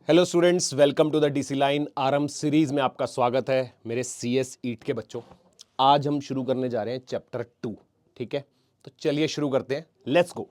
Hello students, welcome to the DC line RM series में आपका स्वागत है मेरे सीएस ईट के बच्चों। आज हम शुरू करने जा रहे हैं चैप्टर 2। ठीक है, तो चलिए शुरू करते हैं, लेट्स गो।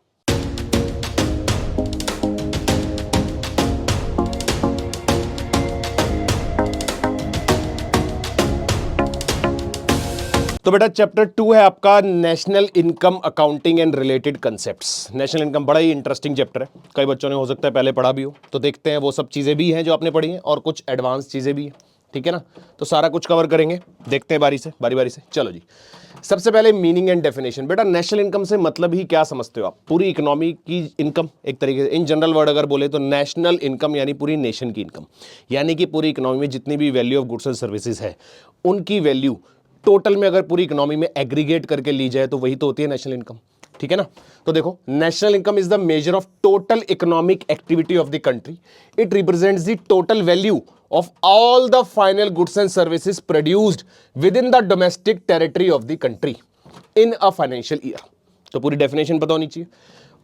तो बेटा चैप्टर 2 है आपका national income accounting and related concepts. National income बड़ा ही इंटरेस्टिंग चैप्टर है, कई बच्चों ने हो सकता है पहले पढ़ा भी हो, तो देखते हैं वो सब चीज़ें भी हैं जो आपने पढ़ी हैं और कुछ एडवांस चीज़ें भी हैं। ठीक है ना, तो सारा कुछ कवर करेंगे, देखते हैं बारी बारी से। चलो जी, सबसे पहले मीनिंग एंड डेफिनेशन। बेटा नेशनल इनकम से मतलब ही क्या समझते हो आप? पूरी इकोनॉमी की इनकम, एक तरीके से इन जनरल वर्ड अगर बोले तो नेशनल इनकम यानी पूरी नेशन की इनकम, यानी कि पूरी इकोनॉमी में जितनी भी value of goods and services है उनकी वैल्यू टोटल में अगर पूरी इकोनॉमी में एग्रीगेट करके ली जाए तो वही तो होती है नेशनल इनकम। ठीक है ना, तो देखो national income is the measure of total economic activity of the country. It represents the total value of all the final goods and services produced within the domestic territory of the country in a financial year। तो पूरी definition पता होनी चाहिए।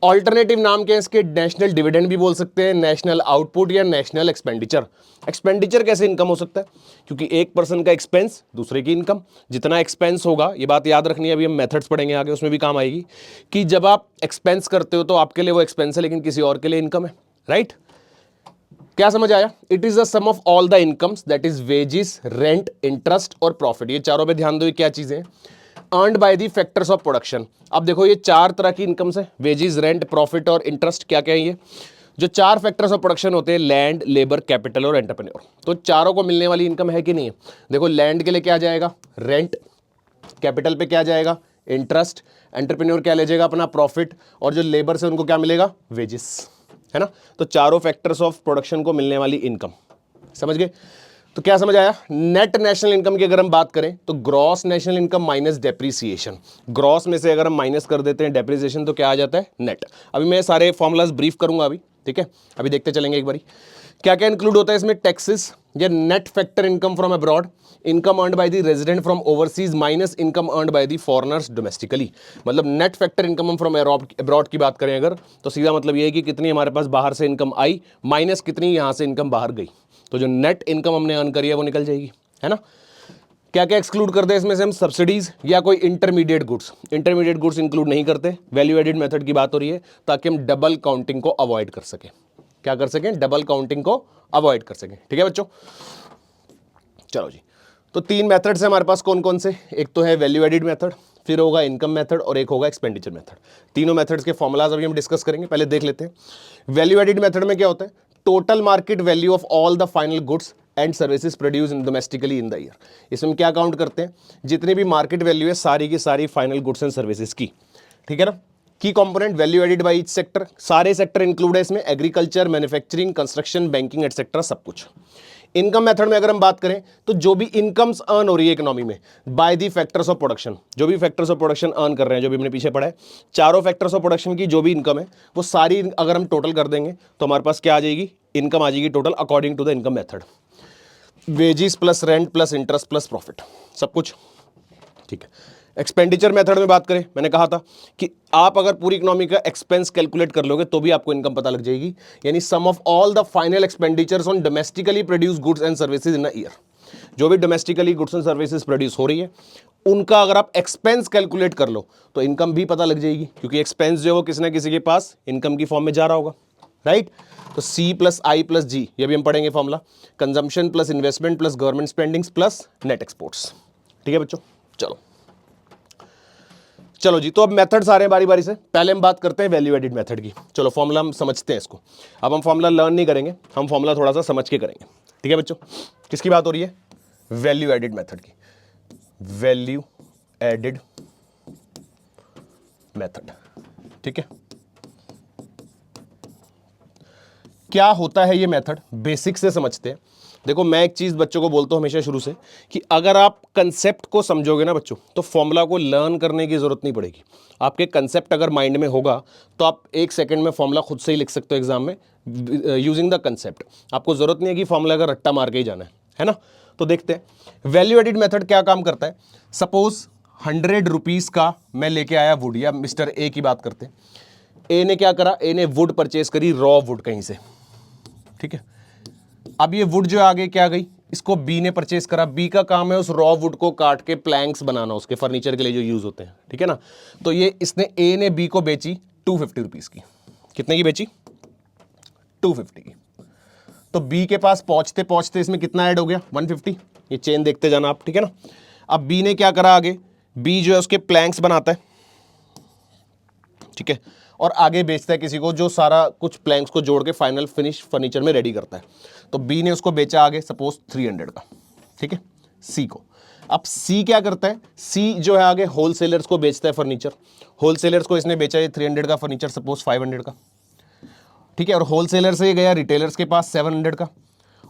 Alternative नाम के इसके national dividend भी बोल सकते हैं, नेशनल आउटपुट या नेशनल एक्सपेंडिचर। एक्सपेंडिचर कैसे इनकम हो सकता है? क्योंकि एक पर्सन का एक्सपेंस दूसरे की इनकम, जितना एक्सपेंस होगा, ये बात याद रखनी है, अभी हम मेथड्स पढ़ेंगे आगे, उसमें भी काम आएगी कि जब आप एक्सपेंस करते हो तो आपके लिए वो एक्सपेंस है लेकिन किसी और के लिए इनकम है। राइट, क्या समझ आया? It is the sum of all the incomes, that is wages, rent, interest और प्रॉफिट। ये चारों पे ध्यान दो, ये क्या चीजें हैं? Earned by the factors of production. अब देखो ये चार तरह की इनकम्स है, वेजेस, रेंट, प्रॉफिट और इंटरेस्ट। क्या क्या है ये? जो चार फैक्टर्स ऑफ प्रोडक्शन होते हैं, लैंड, लेबर, कैपिटल और एंटरप्रेन्योर। तो चारों को मिलने वाली इनकम है कि नहीं है? देखो लैंड के लिए क्या जाएगा? रेंट। कैपिटल पे क्या जाएगा? इंटरेस्ट। एंटरप्रेन्योर क्या ले जाएगा? अपना प्रॉफिट। और जो लेबर से उनको क्या मिलेगा? वेजेस, है ना। तो चारों फैक्टर्स ऑफ प्रोडक्शन को मिलने वाली इनकम, समझ गए? तो क्या समझ आया? नेट नेशनल इनकम की अगर हम बात करें तो gross national income minus depreciation. Gross में से अगर हम माइनस कर देते हैं डेप्रीसिएशन तो क्या आ जाता है? नेट। अभी मैं सारे फॉर्मूलाज ब्रीफ करूंगा अभी, ठीक है? अभी देखते चलेंगे एक बारी क्या क्या इंक्लूड होता है इसमें। टैक्सेस या net factor income from abroad, income earned by the resident from overseas minus income earned by the foreigners domestically. मतलब नेट फैक्टर इनकम हम फ्रॉम अब्रॉड की बात करें अगर, तो सीधा मतलब ये है कि कितनी हमारे पास बाहर से इनकम आई माइनस कितनी यहाँ से इनकम बाहर गई, तो जो नेट इनकम हमने अर्न करी है वो निकल जाएगी, है ना। क्या क्या एक्सक्लूड करते हैं इसमें से हम? सब्सिडीज या कोई intermediate goods. Intermediate goods include नहीं करते, वैल्यू एडेड मेथड की बात हो रही है ताकि हम डबल काउंटिंग को अवॉइड कर सकें। क्या कर सकें? डबल काउंटिंग को अवॉइड कर सकें। ठीक है बच्चों, चलो जी। तो तीन मेथड्स हैं हमारे पास, कौन कौन से? एक तो है वैल्यू एडिड मेथड, फिर होगा इनकम मेथड और एक होगा एक्सपेंडिचर मेथड। तीनों मेथड्स के फॉर्मुलाज अभी हम डिस्कस करेंगे, पहले देख लेते हैं। वैल्यू एडिड मेथड में क्या होता है? Total market value of all the final goods and services produce in domestically in the year. इसमें हम क्या काउंट करते हैं? जितनी भी मार्केट वैल्यू है सारी की सारी फाइनल गुड्स एंड सर्विसेज की। ठीक है ना। की component value added by each sector, सारे सेक्टर इंक्लूड है इसमें, agriculture, manufacturing, construction, banking etcetera, सब कुछ। इनकम मेथड में अगर हम बात करें तो जो भी इनकम्स अर्न हो रही है इकोनॉमी में by the factors of production, जो भी फैक्टर्स ऑफ प्रोडक्शन अर्न कर रहे हैं, जो भी हमने पीछे पढ़ा है, चारों फैक्टर्स ऑफ प्रोडक्शन की जो भी इनकम है वो सारी अगर हम टोटल कर देंगे तो हमारे पास क्या आ जाएगी? इनकम आ जाएगी total according to the income method. Wages plus rent plus interest plus profit, सब कुछ। ठीक है। एक्सपेंडिचर मेथड में बात करें, मैंने कहा था कि आप अगर पूरी इकोनॉमी का एक्सपेंस कैलकुलेट कर लोगे तो भी आपको इनकम पता लग जाएगी, यानी sum of all the final expenditures on domestically produce goods and services in a year. जो भी domestically goods and services produce हो रही है उनका अगर आप एक्सपेंस कैलकुलेट कर लो तो इनकम भी पता लग जाएगी, क्योंकि एक्सपेंस जो है वो किसी ना किसी के पास इनकम की फॉर्म में जा रहा होगा। राइट, तो C plus I plus G, ये भी हम पढ़ेंगे formula. Consumption plus investment plus government spendings plus net exports. ठीक है बच्चों, चलो जी। तो अब मेथड्स आ रहे हैं बारी बारी से, पहले हम बात करते हैं वैल्यू एडिड मेथड की। चलो फॉर्मूला हम समझते हैं इसको। अब हम फॉर्मूला लर्न नहीं करेंगे, हम फॉर्मूला थोड़ा सा समझ के करेंगे। ठीक है बच्चों, किसकी बात हो रही है? वैल्यू एडिड मेथड की। वैल्यू एडिड मेथड, ठीक है। क्या होता है ये मेथड, बेसिक से समझते हैं। देखो मैं एक चीज बच्चों को बोलता हूं हमेशा शुरू से कि अगर आप कंसेप्ट को समझोगे ना बच्चों तो फॉर्मूला को लर्न करने की जरूरत नहीं पड़ेगी। आपके कंसेप्ट अगर माइंड में होगा तो आप एक सेकंड में फॉर्मूला खुद से ही लिख सकते हो एग्जाम में यूजिंग द कंसेप्ट। आपको जरूरत नहीं है कि फॉर्मूला का रट्टा मार के ही जाना है ना। तो देखते हैं वैल्यू एडिड मेथड क्या काम करता है। सपोज 100 रुपीज का मैं लेके आया वुड, या मिस्टर ए की बात करते हैं। ए ने क्या करा? ए ने वुड परचेज करी, रॉ वुड कहीं से, ठीक है। अब ये वुड जो आगे क्या गई, इसको बी ने परचेस करा, बी का काम है उस रॉ वुड को काट के प्लैंक्स बनाना उसके फर्नीचर के लिए जो यूज होते हैं, ठीक है ना। तो ये इसने ए ने बी को बेची 250 रुपीज की, कितने की बेची 250 की। तो बी के पास पहुंचते पहुंचते इसमें कितना ऐड हो गया 150, ये चेन देखते जाना आप, ठीक है ना। अब बी ने क्या करा आगे, बी जो है उसके प्लैंक्स बनाता है, ठीक है, और आगे बेचता है किसी को जो सारा कुछ प्लैंक्स को जोड़ के फाइनल फिनिश फर्नीचर में रेडी करता है। तो बी ने उसको बेचा आगे सपोज 300 का, ठीक है, सी को। अब सी क्या करता है, सी जो है आगे होलसेलर्स को बेचता है फर्नीचर, होलसेलर्स को इसने बेचा ये 300 का फर्नीचर सपोज 500 का, ठीक है, और होलसेलर से ये गया रिटेलर्स के पास 700 का,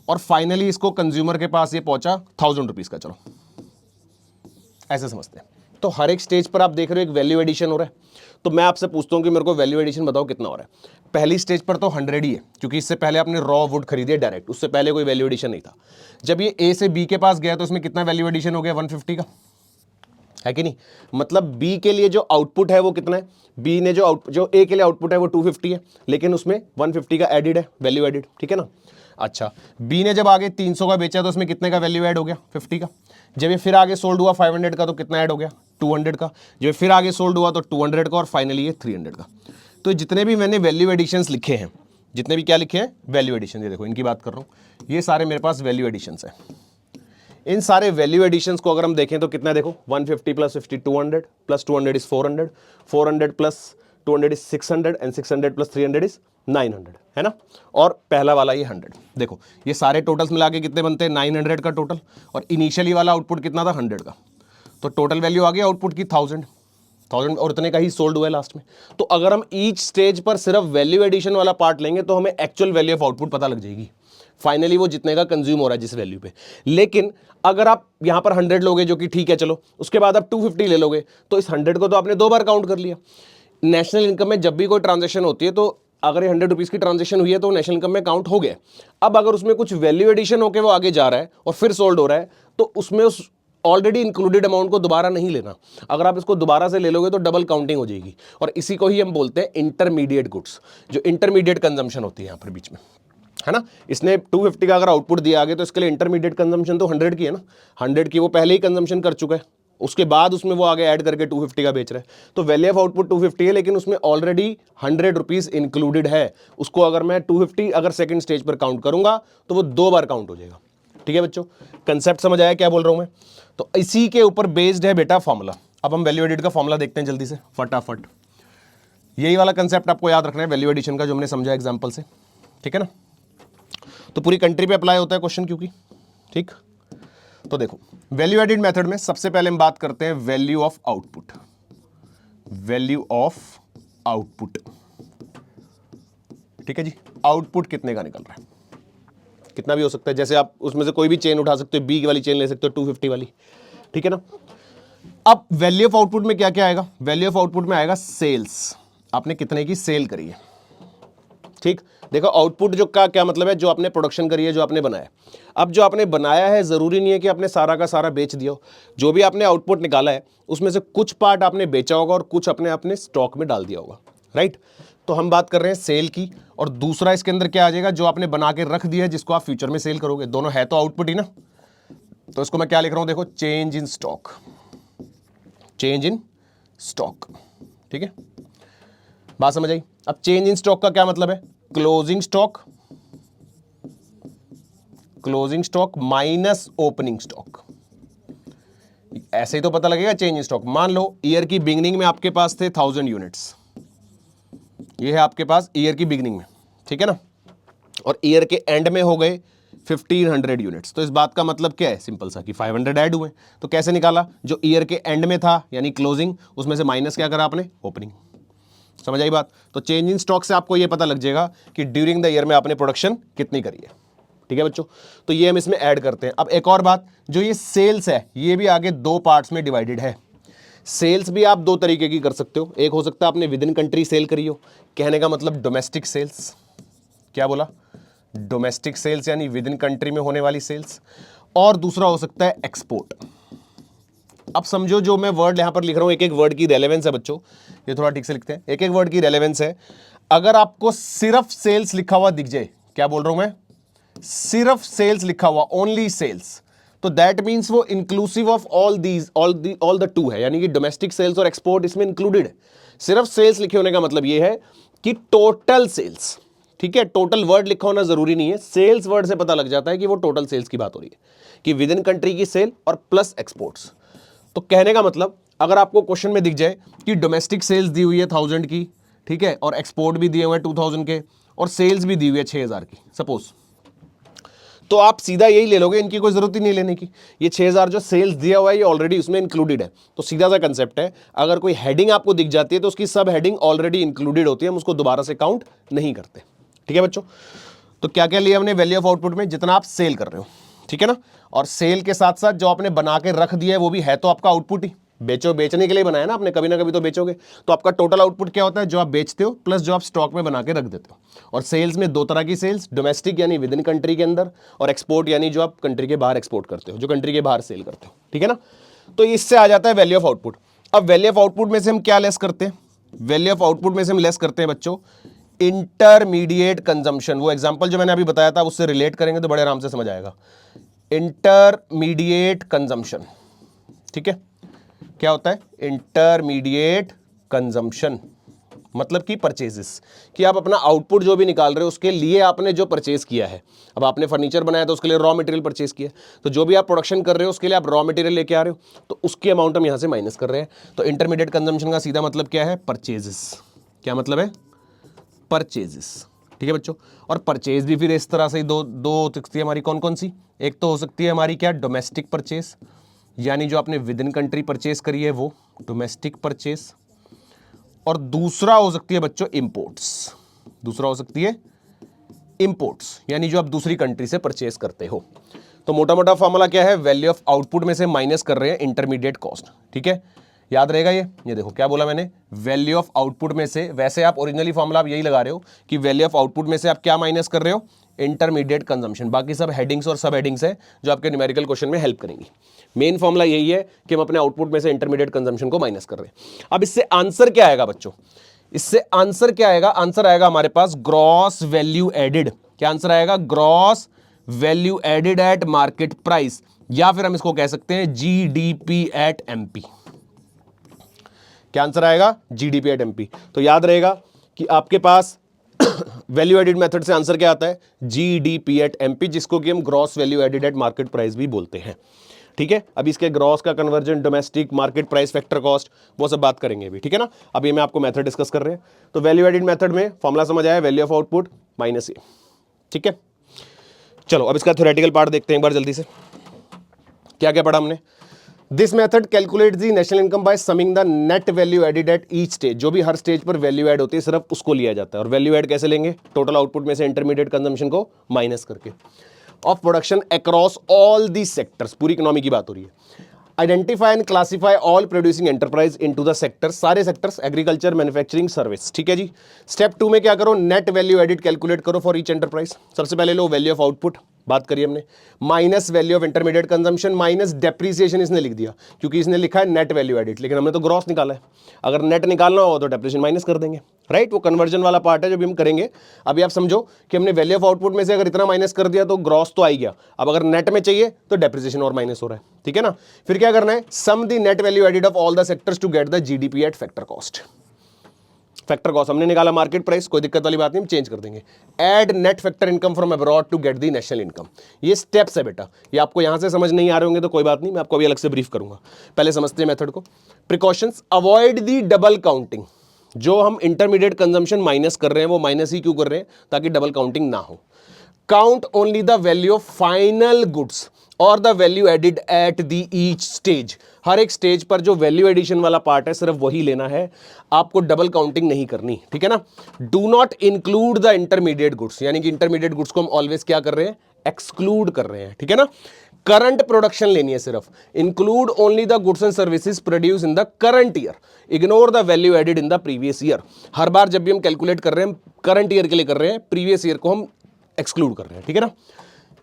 और फाइनली इसको कंज्यूमर के पास ये पहुंचा 1000 रुपीज का। चलो ऐसे समझते हैं। तो हर एक स्टेज पर आप देख रहे हो एक वैल्यू एडिशन हो रहा है। तो मैं आपसे पूछता हूं कि मेरे को वैल्यू एडिशन बताओ कितना हो रहा है। पहली स्टेज पर तो 100 ही है, क्योंकि इससे पहले आपने रॉ वुड खरीदे डायरेक्ट, उससे पहले कोई वैल्यू एडिशन नहीं था। जब ये ए से बी के पास गया तो इसमें कितना वैल्यू एडिशन हो गया 150 का, है कि नहीं। मतलब बी के लिए जो आउटपुट है वो कितना है, बी ने जो ए के लिए आउटपुट है वो 250 है, लेकिन उसमें 150 का एडिड है, वैल्यू एडिड, ठीक है ना। अच्छा, बी ने जब आगे 300 का बेचा तो उसमें कितने का वैल्यू ऐड हो गया 50 का। जब ये फिर आगे सोल्ड हुआ 500 का तो कितना ऐड हो गया 200 का। जब ये फिर आगे सोल्ड हुआ तो 200 का, और फाइनली ये 300 का। तो जितने भी मैंने वैल्यू एडिशंस लिखे हैं, जितने भी क्या लिखे हैं वैल्यू एडिशन, ये देखो इनकी बात कर रहा हूँ, ये सारे मेरे पास वैल्यू एडिशंस हैं। इन सारे वैल्यू एडिशंस को अगर हम देखें तो कितना, देखो 150 plus 50 200 plus 200 is 400, 400 plus 200 is 600 and 600 plus 300 is 900, है ना। और पहला वाला ये 100, देखो ये सारे टोटल्स मिला के कितने बनते हैं 900 का टोटल, और इनिशियली वाला आउटपुट कितना था 100 का। तो टोटल वैल्यू आ गई आउटपुट की 1000 और इतने का ही सोल्ड हुआ है लास्ट में। तो अगर हम ईच स्टेज पर सिर्फ वैल्यू एडिशन वाला पार्ट लेंगे तो हमें एक्चुअल वैल्यू ऑफ आउटपुट पता लग जाएगी, फाइनली वो जितने का कंज्यूम हो रहा है जिस वैल्यू पे। लेकिन अगर आप यहां पर 100 लोगे, जो कि ठीक है चलो, उसके बाद आप 250 ले लोगे, तो इस 100 को तो आपने 2 बार काउंट कर लिया। नेशनल इनकम में जब भी कोई ट्रांजेक्शन होती है, तो अगर ये 100 रुपीज की ट्रांजेक्शन हुई है तो नेशनल इनकम में काउंट हो गया। अब अगर उसमें कुछ वैल्यू एडिशन होकर वो आगे जा रहा है और फिर सोल्ड हो रहा है, तो उसमें उस ऑलरेडी इंक्लूडेड अमाउंट को दोबारा नहीं लेना। अगर आप इसको दोबारा से ले लोगे तो डबल काउंटिंग हो जाएगी, और इसी को ही हम बोलते हैं इंटरमीडिएट गुड्स, जो इंटरमीडिएट कंजम्पशन होती है यहां पर बीच में, है ना। इसने 250 का अगर आउटपुट दिया आगे, तो इसके लिए इंटरमीडिएट कंजम्पशन तो 100 की है ना, 100 की वो पहले ही कंजम्पशन कर चुका है, उसके बाद उसमें वो आगे ऐड करके 250 का बेच रहा है। तो वैल्यू ऑफ आउटपुट 250 है, लेकिन उसमें ऑलरेडी 100 रुपीज इंक्लूडेड है। उसको अगर मैं 250 अगर सेकंड स्टेज पर काउंट करूंगा तो वो 2 बार काउंट हो जाएगा, ठीक है बच्चों। कंसेप्ट समझ आया क्या बोल रहा हूं मैं। तो इसी के ऊपर बेस्ड है बेटा फॉर्मूला। अब हम वैल्यू एडिट का फॉर्मूला देखते हैं जल्दी से फटाफट। यही वाला कंसेप्ट आपको याद रखना है वैल्यू एडिशन का, जो हमने समझा एग्जांपल से, ठीक है ना। तो पूरी कंट्री पे अप्लाई होता है क्वेश्चन, क्योंकि ठीक। तो देखो वैल्यू एडिड मेथड में सबसे पहले हम बात करते हैं value of output, value of output, ठीक है जी। आउटपुट कितने का निकल रहा है, कितना भी हो सकता है, जैसे आप उसमें से कोई भी चेन उठा सकते हो, बी वाली चेन ले सकते हो 250 वाली, ठीक है ना। अब वैल्यू ऑफ आउटपुट में क्या क्या आएगा, वैल्यू ऑफ आउटपुट में आएगा सेल्स, आपने कितने की सेल करी है, ठीक। देखो आउटपुट जो का क्या मतलब है, जो आपने प्रोडक्शन करी है, जो आपने बनाया। अब जो आपने बनाया है जरूरी नहीं है कि आपने सारा का सारा बेच दिया हो। जो भी आपने आउटपुट निकाला है उसमें से कुछ पार्ट आपने बेचा होगा और कुछ अपने अपने स्टॉक में डाल दिया होगा, राइट। तो हम बात कर रहे हैं सेल की, और दूसरा इसके अंदर क्या आ जाएगा, जो आपने बना के रख दिया है जिसको आप फ्यूचर में सेल करोगे। दोनों है तो आउटपुट ही ना। तो इसको मैं क्या लिख रहा हूं, देखो change in stock, change in stock, ठीक है, बात समझ आई। अब चेंज इन स्टॉक का क्या मतलब है, closing stock, closing stock minus opening stock. ऐसे ही तो पता लगेगा चेंज इन स्टॉक। मान लो ईयर की बिगिनिंग में आपके पास थे 1000 यूनिट्स, ये है आपके पास ईयर की बिगिनिंग में, ठीक है ना, और ईयर के एंड में हो गए 1500 यूनिट्स। तो इस बात का मतलब क्या है, सिंपल सा कि 500 ऐड हुए। तो कैसे निकाला, जो ईयर के एंड में था यानी क्लोजिंग, उसमें से माइनस क्या करा आपने, ओपनिंग। समझ आई बात। तो चेंज इन स्टॉक से आपको ये पता लग जाएगा कि ड्यूरिंग द ईयर में आपने प्रोडक्शन कितनी करी है, ठीक है बच्चों। तो ये हम इसमें ऐड करते हैं। अब एक और बात, जो ये सेल्स है ये भी आगे 2 पार्ट्स में डिवाइडेड है। सेल्स भी आप 2 तरीके की कर सकते हो। एक हो सकता है आपने विद इन कंट्री सेल करी हो, कहने का मतलब डोमेस्टिक सेल्स, क्या बोला, डोमेस्टिक सेल्स यानी विद इन कंट्री में होने वाली सेल्स। और दूसरा हो सकता है एक्सपोर्ट। अब समझो जो मैं वर्ड यहां पर लिख रहा हूं, एक एक वर्ड की रेलेवेंस है बच्चों, ये थोड़ा ठीक से लिखते हैं। एक एक वर्ड की रेलेवेंस है। अगर आपको सिर्फ सेल्स लिखा हुआ दिख जाए, क्या बोल रहा हूं मैं, सिर्फ सेल्स लिखा हुआ, ओनली सेल्स, तो दैट मींस वो inclusive of all the two है, यानी कि डोमेस्टिक सेल्स और एक्सपोर्ट इसमें इंक्लूडेड है। सिर्फ सेल्स लिखे होने का मतलब ये है कि टोटल सेल्स, ठीक है, टोटल वर्ड लिखा होना जरूरी नहीं है, सेल्स वर्ड से पता लग जाता है कि वो टोटल सेल्स की बात हो रही है, कि विद इन कंट्री की सेल और प्लस एक्सपोर्ट्स। तो कहने का मतलब अगर आपको क्वेश्चन में दिख जाए कि डोमेस्टिक सेल्स दी हुई है 1000 की, ठीक है, और एक्सपोर्ट भी दिए हुए हैं 2000 के, और सेल्स भी दी हुई है 6000 की सपोज, तो आप सीधा यही ले लोगे, इनकी कोई जरूरत ही नहीं लेने की। ये 6000 जो सेल्स दिया हुआ है ये ऑलरेडी उसमें इंक्लूडेड है। तो सीधा सा कंसेप्ट है, अगर कोई हेडिंग आपको दिख जाती है तो उसकी सब हेडिंग ऑलरेडी इंक्लूडेड होती है, हम उसको दोबारा से काउंट नहीं करते। ठीक है बच्चों, तो क्या क्या लिया हमने वैल्यू ऑफ आउटपुट में, जितना आप सेल कर रहे हो, ठीक है ना, और सेल के साथ साथ जो आपने बना के रख दिया है वो भी है तो आपका आउटपुट ही, बेचने के लिए बनाया ना आपने, कभी ना कभी तो बेचोगे, तो आपका टोटल आउटपुट क्या होता है, जो आप बेचते हो प्लस जो आप स्टॉक में बना के रख देते हो। और सेल्स में दो तरह की सेल्स, डोमेस्टिक यानी विद इन कंट्री के अंदर, और एक्सपोर्ट यानी जो आप कंट्री के बाहर एक्सपोर्ट करते हो, जो कंट्री के बाहर सेल करते हो, ठीक है ना। तो इससे आ जाता है वैल्यू ऑफ आउटपुट। अब वैल्यू ऑफ आउटपुट में से हम क्या लेस करते हैं, वैल्यू ऑफ आउटपुट में से हम लेस करते हैं बच्चों इंटरमीडिएट कंजम्पशन। वो एग्जांपल जो मैंने अभी बताया था उससे रिलेट करेंगे तो बड़े आराम से समझ आएगा। इंटरमीडिएट कंजम्पशन, ठीक है, क्या होता है इंटरमीडिएट कंजम्पशन, मतलब कि परचेजेस, कि आप अपना आउटपुट जो भी निकाल रहे हो उसके लिए आपने जो परचेज किया है। अब आपने फर्नीचर बनाया तो उसके लिए रॉ मटेरियल परचेज किया, तो जो भी आप प्रोडक्शन कर रहे हो उसके लिए आप रॉ मटेरियल लेके आ रहे हो, तो उसकी अमाउंट हम यहां से माइनस कर रहे हैं। तो इंटरमीडिएट कंजम्पशन का सीधा मतलब क्या है, परचेजेस। क्या मतलब है, परचेजेस। ठीक है बच्चों, और परचेज भी फिर इस तरह से दो हो सकती है हमारी, कौन कौन सी, एक तो हो सकती है हमारी क्या, डोमेस्टिक परचेज, यानी जो आपने विद इन कंट्री परचेज करी है वो डोमेस्टिक परचेज, और दूसरा हो सकती है बच्चों इंपोर्ट्स, दूसरा हो सकती है इंपोर्ट्स, यानी जो आप दूसरी कंट्री से परचेज करते हो। तो मोटा मोटा फॉर्मूला क्या है, वैल्यू ऑफ आउटपुट में से माइनस कर रहे हैं इंटरमीडिएट कॉस्ट। ठीक है, याद रहेगा ये देखो क्या बोला मैंने, वैल्यू ऑफ आउटपुट में से, वैसे आप ओरिजिनली फॉर्मूला आप यही लगा रहे हो कि वैल्यू ऑफ आउटपुट में से आप क्या माइनस कर रहे हो, इंटरमीडिएट कंजम्पशन। बाकी सब हेडिंग्स और सब हेडिंग्स है जो आपके न्यूमेरिकल क्वेश्चन में हेल्प करेंगी। मेन फॉर्मूला यही है कि हम अपने आउटपुट में से इंटरमीडिएट कंजम्पशन को माइनस कर रहे हैं। अब इससे आंसर क्या आएगा बच्चों, इससे आंसर क्या आएगा, आंसर आएगा हमारे पास ग्रॉस वैल्यू एडिड। क्या आंसर आएगा, gross value added eight market price, या फिर हम इसको कह सकते हैं जीडीपी एट एमपी। क्या आंसर आएगा, जीडीपी एट एमपी। तो याद रहेगा कि आपके पास वैल्यू एडिड मेथड से आंसर क्या आता है, जीडीपी एट एमपी, जिसको कि हम gross value added eight market price भी बोलते हैं। ठीक है, अब इसके ग्रॉस का conversion, domestic, market price, factor cost, वो सब बात करेंगे अभी। ठीक है ना, अभी मैं आपको मेथड डिस्कस कर रहे हैं। तो वैल्यू एडिड मेथड में फॉर्मूला समझ आया, वैल्यू ऑफ आउटपुट माइनस ए। ठीक है, चलो अब इसका थ्योरेटिकल पार्ट देखते हैं एक बार जल्दी से। क्या क्या पढ़ा हमने, this method calculate the national income by summing the net value added at each stage. जो भी हर स्टेज पर वैल्यू ऐड होती है सिर्फ उसको लिया जाता है। और वैल्यू ऐड कैसे लेंगे, टोटल आउटपुट में से इंटरमीडिएट कंजम्पशन को माइनस करके, of production across all the sectors, पूरी इकोनॉमी की बात हो रही है। Identify and classify all producing enterprise into the sectors, सारे सेक्टर्स, एग्रीकल्चर, मैन्युफैक्चरिंग, सर्विस। ठीक है जी। स्टेप 2 में क्या करो, नेट वैल्यू एडिड कैलकुलेट करो फॉर ईच एंटरप्राइज। सबसे पहले लो वैल्यू ऑफ आउटपुट, बात करिए हमने, minus value of intermediate consumption minus depreciation, इसने लिख दिया क्योंकि इसने लिखा है नेट वैल्यू एडिड, लेकिन हमने तो ग्रॉस निकाला है। अगर नेट निकालना हो तो डेप्रीसिएशन माइनस कर देंगे, राइट। वो कन्वर्जन वाला पार्ट है जो भी हम करेंगे। अभी आप समझो कि हमने वैल्यू ऑफ आउटपुट में से अगर इतना माइनस कर दिया तो ग्रॉस तो आ गया, अब अगर नेट में चाहिए तो डेप्रीसिएशन और माइनस हो रहा है। ठीक है ना, फिर क्या करना है, sum the net value added of all the sectors to get the GDP at factor cost. Factor cost हमने निकाला मार्केट प्राइस, कोई दिक्कत वाली बात नहीं, हम चेंज कर देंगे। Add net factor income from abroad to get the national income. ये स्टेप्स है बेटा, ये आपको यहां से समझ नहीं आ रहे होंगे तो कोई बात नहीं, मैं आपको अभी अलग से ब्रीफ करूंगा। पहले समझते हैं मेथड को। Precautions, avoid the double counting. जो हम इंटरमीडिएट कंजम्पशन माइनस कर रहे हैं वो माइनस ही क्यों कर रहे हैं, ताकि डबल काउंटिंग ना हो। Count only the value of final goods और the value added at the each stage. हर एक स्टेज पर जो वैल्यू एडिशन वाला पार्ट है सिर्फ वही लेना है, आपको डबल काउंटिंग नहीं करनी। ठीक है ना। Do not include the intermediate goods, यानी कि इंटरमीडिएट गुड्स को हम ऑलवेज क्या कर रहे हैं, एक्सक्लूड कर रहे हैं। ठीक है ना। करंट प्रोडक्शन लेनी है सिर्फ, include only the goods and services produce in the current year, ignore the value added in the previous year. हर बार जब भी हम कैलकुलेट कर रहे हैं करंट ईयर के लिए कर रहे हैं, प्रीवियस ईयर को हम एक्सक्लूड कर रहे हैं। ठीक है ना।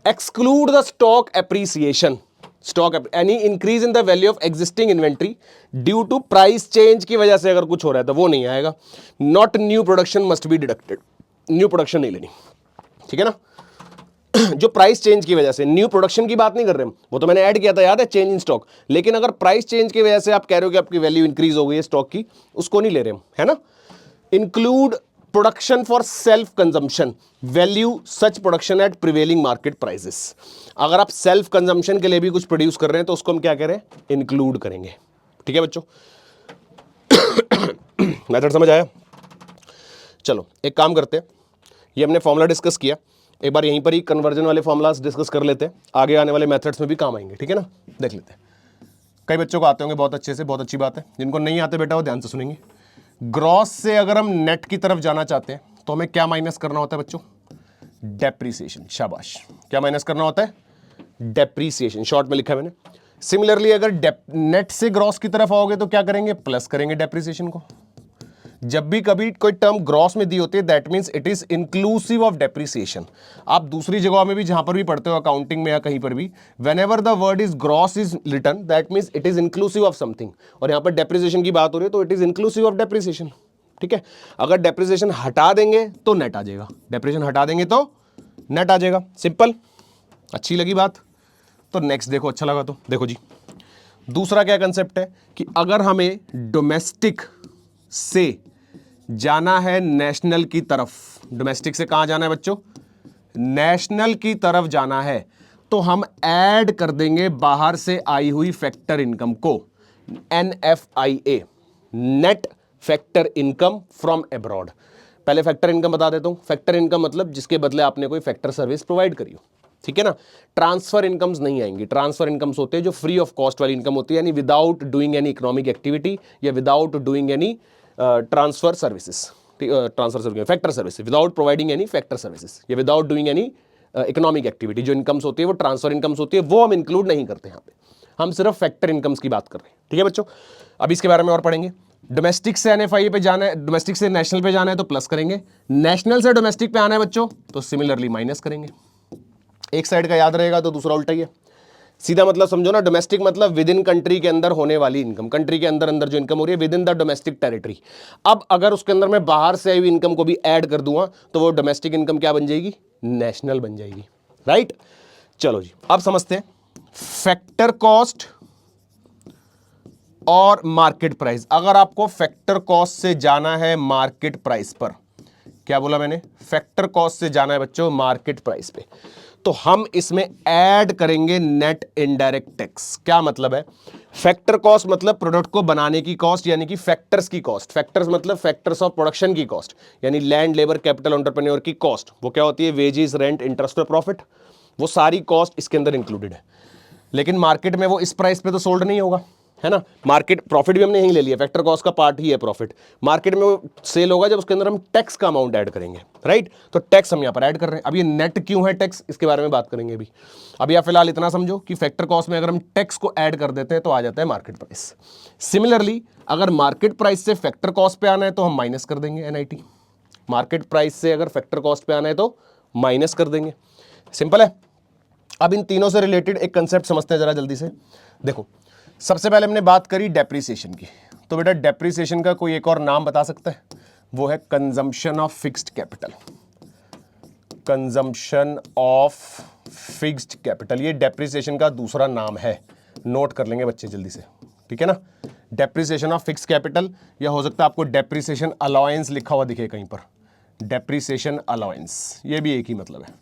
Exclude the stock appreciation, stock any increase in the value of existing inventory due to price change की वजह से अगर कुछ हो रहा है तो वो नहीं आएगा। Not new production must be deducted, new production नहीं लेनी। ठीक है ना। जो प्राइस चेंज की वजह से, न्यू प्रोडक्शन की बात नहीं कर रहे हम, वो तो मैंने ऐड किया था, याद है, चेंज इन स्टॉक। लेकिन अगर प्राइस चेंज की वजह से आप कह रहे हो कि आपकी वैल्यू इंक्रीज हो गई है स्टॉक की, उसको नहीं ले रहे हम, है ना। Include production for self consumption, value such production at prevailing market prices. अगर आप सेल्फ कंजम्पशन के लिए भी कुछ प्रोड्यूस कर रहे हैं तो उसको हम क्या करें, इंक्लूड करेंगे। ठीक है बच्चों, मेथड समझ आया। चलो एक काम करते हैं, ये हमने फॉर्मूला डिस्कस किया, एक बार यहीं पर ही कन्वर्जन वाले फॉर्मूलास डिस्कस कर लेते हैं, आगे आने वाले मेथड्स में भी काम आएंगे। ठीक है ना, देख लेते हैं। कई बच्चों को आते होंगे बहुत अच्छे से, बहुत अच्छी बात है। जिनको नहीं आते बेटा वो ध्यान से सुनेंगे। ग्रॉस से अगर हम नेट की तरफ जाना चाहते हैं तो हमें क्या माइनस करना होता है बच्चों, डेप्रीसिएशन। शाबाश, क्या माइनस करना होता है, डेप्रीसिएशन, शॉर्ट में लिखा है मैंने। सिमिलरली अगर नेट से ग्रॉस की तरफ आओगे तो क्या करेंगे, प्लस करेंगे डेप्रीसिएशन को। जब भी कभी कोई टर्म ग्रॉस में दी होती है that means it is inclusive of depreciation. आप दूसरी जगह में भी जहां पर भी पढ़ते हो अकाउंटिंग में या कहीं पर भी, whenever the word is gross is written that means it is inclusive of something. और यहां पर डेप्रीसिएशन की बात हो रही है तो it is inclusive of depreciation. ठीक है, अगर डेप्रीसिएशन हटा देंगे तो नेट आ जाएगा, डेप्रीसिएशन हटा देंगे तो नेट आ जाएगा। सिंपल, अच्छी लगी बात तो नेक्स्ट देखो, अच्छा लगा तो देखो जी। दूसरा क्या कंसेप्ट है कि अगर हमें डोमेस्टिक से जाना है नेशनल की तरफ, डोमेस्टिक से कहां जाना है बच्चों, नेशनल की तरफ जाना है, तो हम ऐड कर देंगे बाहर से आई हुई फैक्टर इनकम को, NFIA, net factor income from abroad. पहले फैक्टर इनकम बता देता हूं। फैक्टर इनकम मतलब जिसके बदले आपने कोई फैक्टर सर्विस प्रोवाइड करी हो। ठीक है ना, ट्रांसफर इनकम्स नहीं आएंगी। ट्रांसफर इनकम्स होते हैं जो फ्री ऑफ कॉस्ट वाली इनकम होती है, यानी without doing any economic activity या without doing any transfer services, transfer service, factor service, without providing any factor services या without doing any economic activity. जो इनकम्स होती है वो ट्रांसफर इनकम्स होती है, वो हम इंक्लूड नहीं करते यहाँ पे, हम सिर्फ फैक्टर इनकम्स की बात कर रहे हैं। ठीक है बच्चों, अब इसके बारे में और पढ़ेंगे। डोमेस्टिक से NFIA पे जाना है, डोमेस्टिक से नेशनल पे जाना है तो प्लस करेंगे, नेशनल से डोमेस्टिक पे आना है बच्चों तो सिमिलरली माइनस करेंगे। एक साइड का याद रहेगा तो दूसरा उल्टा ही है। सीधा मतलब समझो ना, डोमेस्टिक मतलब विद इन कंट्री के अंदर होने वाली इनकम, कंट्री के अंदर अंदर जो इनकम हो रही है with in the domestic territory. अब अगर उसके अंदर मैं बाहर से आई हुई इनकम को भी ऐड कर दूंगा तो वो डोमेस्टिक इनकम क्या बन जाएगी, नेशनल बन जाएगी। राइट, चलो जी अब समझते हैं फैक्टर कॉस्ट और मार्केट प्राइस। अगर आपको फैक्टर कॉस्ट से जाना है मार्केट प्राइस पर, क्या बोला मैंने, फैक्टर कॉस्ट से जाना है बच्चों मार्केट प्राइस पे, तो हम इसमें ऐड करेंगे नेट इनडायरेक्ट टैक्स। क्या मतलब है, फैक्टर कॉस्ट मतलब प्रोडक्ट को बनाने की कॉस्ट यानी कि फैक्टर्स की कॉस्ट, फैक्टर्स मतलब फैक्टर्स ऑफ प्रोडक्शन की कॉस्ट, यानी लैंड, लेबर, कैपिटल, एंटरप्रेन्योर की कॉस्ट। वो क्या होती है, वेजेस, रेंट, इंटरेस्ट और प्रॉफिट, वो सारी कॉस्ट इसके अंदर इंक्लूडेड है। लेकिन मार्केट में वो इस प्राइस पे तो सोल्ड नहीं होगा, है ना। मार्केट प्रॉफिट भी हमने यहीं ले लिया, फैक्टर कॉस्ट का पार्ट ही है प्रॉफिट। मार्केट में वो सेल होगा जब उसके अंदर हम टैक्स का अमाउंट ऐड करेंगे, राइट। तो टैक्स हम यहाँ पर ऐड कर रहे हैं। अब ये नेट क्यों है टैक्स, इसके बारे में बात करेंगे अभी आप फिलहाल इतना समझो कि फैक्टर कॉस्ट में अगर हम टैक्स को ऐड कर देते हैं तो आ जाता है मार्केट प्राइस। सिमिलरली अगर मार्केट प्राइस से फैक्टर कॉस्ट पे आना है तो हम माइनस कर देंगे NIT। मार्केट प्राइस से अगर फैक्टर कॉस्ट पे आना है तो माइनस कर देंगे, सिंपल है। अब इन तीनों से रिलेटेड एक कंसेप्ट समझते हैं जरा जल्दी से। देखो सबसे पहले हमने बात करी डेप्रीसिएशन की, तो बेटा डेप्रीसिएशन का कोई एक और नाम बता सकता है, वो है consumption of fixed capital. Consumption of fixed capital, ये डेप्रीसिएशन का दूसरा नाम है, नोट कर लेंगे बच्चे जल्दी से, ठीक है ना। डेप्रीसिएशन ऑफ फिक्स्ड कैपिटल, या हो सकता है आपको डेप्रीसिएशन अलाउंस लिखा हुआ दिखे कहीं पर, डेप्रीसिएशन अलाउंस, ये भी एक ही मतलब है।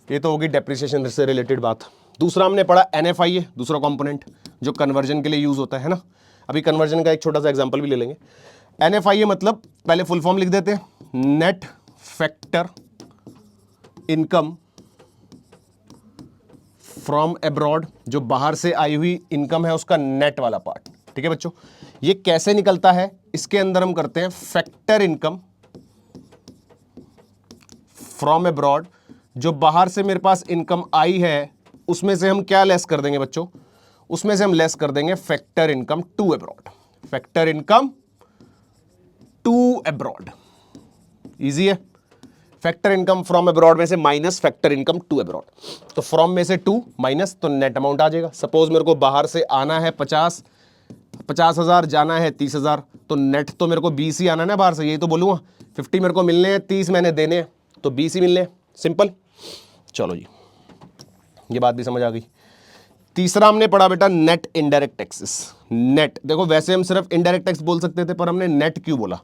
ये तो होगी डेप्रीसिएशन से रिलेटेड बात। दूसरा हमने पढ़ा NFIA, दूसरा कंपोनेंट जो कन्वर्जन के लिए यूज होता है ना। अभी कन्वर्जन का एक छोटा सा एग्जांपल भी ले लेंगे। NFIA मतलब पहले फुल फॉर्म लिख देते हैं, net factor income from abroad, जो बाहर से आई हुई इनकम है उसका नेट वाला पार्ट, ठीक है बच्चों। ये कैसे निकलता है, इसके अंदर हम करते हैं फैक्टर इनकम फ्रॉम अब्रॉड, जो बाहर से मेरे पास इनकम आई है उसमें से हम क्या लेस कर देंगे बच्चों, उसमें से हम लेस कर देंगे factor income to abroad, factor income to abroad. Easy है, फैक्टर इनकम फ्रॉम अब्रॉड में से minus factor income to abroad, तो फ्रॉम में से टू माइनस तो नेट अमाउंट आ जाएगा। सपोज मेरे को बाहर से आना है 50,000, जाना है 30,000, तो नेट तो मेरे को 20 ही आना है ना बाहर से, यही तो बोलूँगा। 50 मेरे को मिलने हैं, 30 मैंने देने हैं, तो 20 ही मिलने हैं, सिंपल। चलो जी, ये बात भी समझ आ गई। तीसरा हमने पढ़ा बेटा नेट इनडायरेक्ट टैक्सेस। नेट देखो, वैसे हम सिर्फ इनडायरेक्ट टैक्स बोल सकते थे, पर हमने नेट क्यों बोला,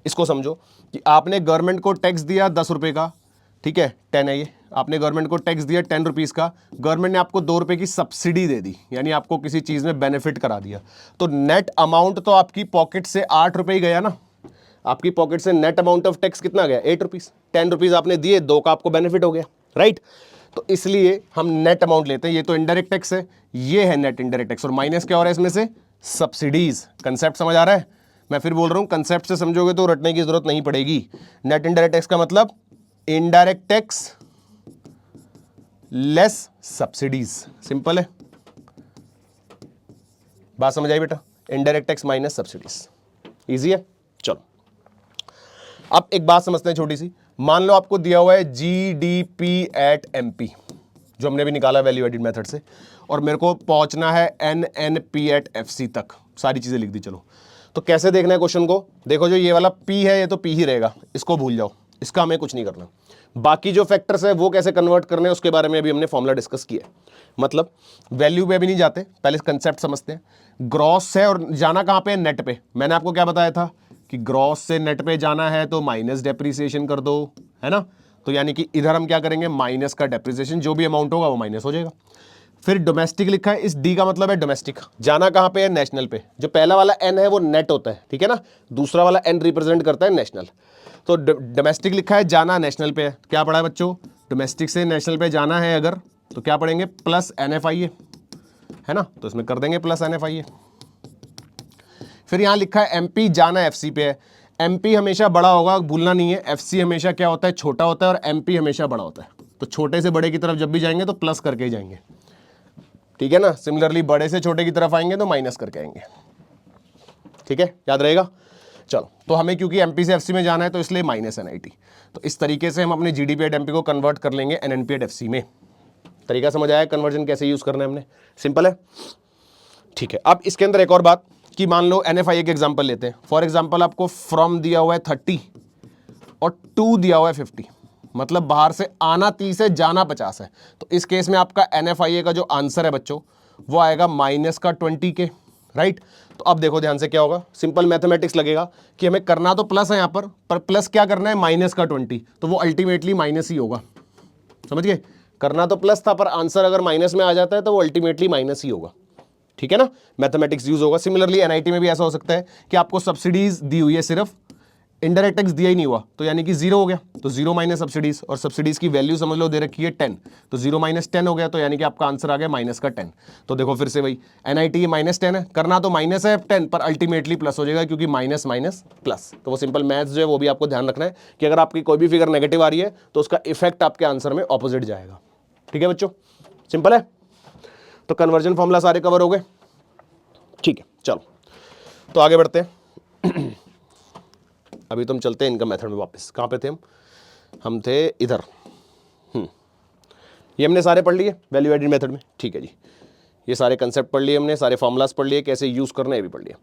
इसको समझो कि आपने गवर्नमेंट को टैक्स दिया 10 रुपए का, ठीक है, 10 है ये, आपने गवर्नमेंट को टैक्स दिया 10 रुपीज़ का, गवर्नमेंट ने आपको 2 रुपए की सब्सिडी दे दी, यानी आपको किसी चीज़ में बेनिफिट करा दिया, तो नेट अमाउंट तो आपकी पॉकेट से 8 रुपए ही गया ना। आपकी पॉकेट से नेट अमाउंट ऑफ टैक्स कितना गया, 8 रुपीज़। 10 रुपीज़ आपने दिए, 2 का आपको बेनिफिट हो गया, राइट। तो इसलिए हम नेट अमाउंट लेते हैं। ये तो इनडायरेक्ट टैक्स है, ये है नेट इनडायरेक्ट टैक्स, और माइनस क्या हो रहा है इसमें से, सब्सिडीज। कंसेप्ट समझ आ रहा है? मैं फिर बोल रहा हूं, कंसेप्ट से समझोगे तो रटने की जरूरत नहीं पड़ेगी। नेट इनडायरेक्ट टैक्स का मतलब indirect tax less subsidies, simple है, बात समझ आई बेटा? Indirect tax minus subsidies, easy है। चलो अब एक बात समझते हैं छोटी सी। मान लो आपको दिया हुआ है जीडीपी एट एमपी, जो हमने भी निकाला वैल्यू एडिड मेथड से, और मेरे को पहुंचना है एनएनपी एट एफसी तक, सारी चीजें लिख दी। चलो तो कैसे देखना है क्वेश्चन को, देखो जो ये वाला पी है ये तो पी ही रहेगा, इसको भूल जाओ, इसका हमें कुछ नहीं करना। बाकी जो फैक्टर्स है वो कैसे कन्वर्ट करने हैं उसके बारे में अभी हमने फॉर्मूला डिस्कस किया है। मतलब वैल्यू पे भी नहीं जाते, पहले कंसेप्ट समझते हैं। ग्रॉस है और जाना कहां पे, नेट पे। मैंने आपको क्या बताया था कि ग्रॉस से नेट पे जाना है तो माइनस डेप्रिसिएशन कर दो, है ना। तो यानी कि इधर हम क्या करेंगे, माइनस का डेप्रिसिएशन, जो भी अमाउंट होगा वो माइनस हो जाएगा। फिर डोमेस्टिक लिखा है, इस डी का मतलब है डोमेस्टिक, जाना कहां पे है, नेशनल पे। जो पहला वाला एन है वो नेट होता है, ठीक है ना, दूसरा वाला एन रिप्रेजेंट करता है नेशनल। तो डोमेस्टिक लिखा है, जाना नेशनल पे है। क्या पढ़ा है बच्चों, डोमेस्टिक से नेशनल पे जाना है अगर, तो क्या पढ़ेंगे, प्लस NFIA, है ना, तो इसमें कर देंगे प्लस NFIA। फिर यहां लिखा है MP, जाना FC पे है। MP हमेशा बड़ा होगा, भूलना नहीं है। FC हमेशा क्या होता है, छोटा होता है, और MP हमेशा बड़ा होता है। तो छोटे से बड़े की तरफ जब भी जाएंगे तो प्लस करके ही जाएंगे, ठीक है ना। सिमिलरली बड़े से छोटे की तरफ आएंगे तो माइनस करके आएंगे, ठीक है, याद रहेगा। चलो तो हमें क्योंकि एमपी से एफसी में जाना है तो इसलिए माइनस NIT। तो इस तरीके से हम अपने जीडीपी एट एमपी को कन्वर्ट कर लेंगे NNP एट FC में। तरीका समझ आया कन्वर्जन कैसे यूज करना है हमने, सिंपल है, ठीक है। अब इसके अंदर एक और बात कि मान लो NFIA के एग्जांपल लेते हैं। फॉर एग्जांपल आपको फ्रॉम दिया हुआ है 30 और टू दिया हुआ है 50, मतलब बाहर से आना 30 है, जाना 50 है। तो इस केस में आपका NFIA का जो आंसर है बच्चों वो आएगा माइनस का 20 के, राइट। तो अब देखो ध्यान से क्या होगा, सिंपल मैथमेटिक्स लगेगा कि हमें करना तो प्लस है यहां पर प्लस क्या करना है, माइनस का 20, तो वो अल्टीमेटली माइनस ही होगा, समझ गए। करना तो प्लस था पर आंसर अगर माइनस में आ जाता है तो वो अल्टीमेटली माइनस ही होगा, ठीक है ना। मैथमेटिक्स यूज होगा। सिमिलरली NIT में भी ऐसा हो सकता है कि आपको सब्सिडीज दी हुई है, सिर्फ इनडायरेक्ट टैक्स दिया ही नहीं हुआ, तो यानी कि 0 हो गया, तो 0 माइनस सब्सिडीज, और सब्सिडीज की वैल्यू समझ लो दे रखी है 10, तो 0 माइनस 10 हो गया, तो यानी कि आपका आंसर आ गया माइनस का 10। तो देखो फिर से वही NIT माइनस 10 है, करना तो माइनस है 10 पर अल्टीमेटली प्लस हो जाएगा क्योंकि माइनस माइनस प्लस। तो वो सिंपल मैथ्स जो है वो भी आपको ध्यान रखना है कि अगर आपकी कोई भी फिगर नेगेटिव आ रही है तो उसका इफेक्ट आपके आंसर में ऑपोजिट जाएगा, ठीक है बच्चों, सिंपल है। तो कन्वर्जन फॉर्मूला सारे कवर हो गए, ठीक है। चलो तो आगे बढ़ते हैं। अभी तो हम चलते हैं इनकम मेथड में वापस। कहाँ पे थे हम थे इधर। ये हमने सारे पढ़ लिए वैल्यू एडिड मेथड में, ठीक है जी। ये सारे कंसेप्ट पढ़ लिए हमने, सारे फॉर्मूलाज पढ़ लिए, कैसे यूज करना है ये भी पढ़ लिया,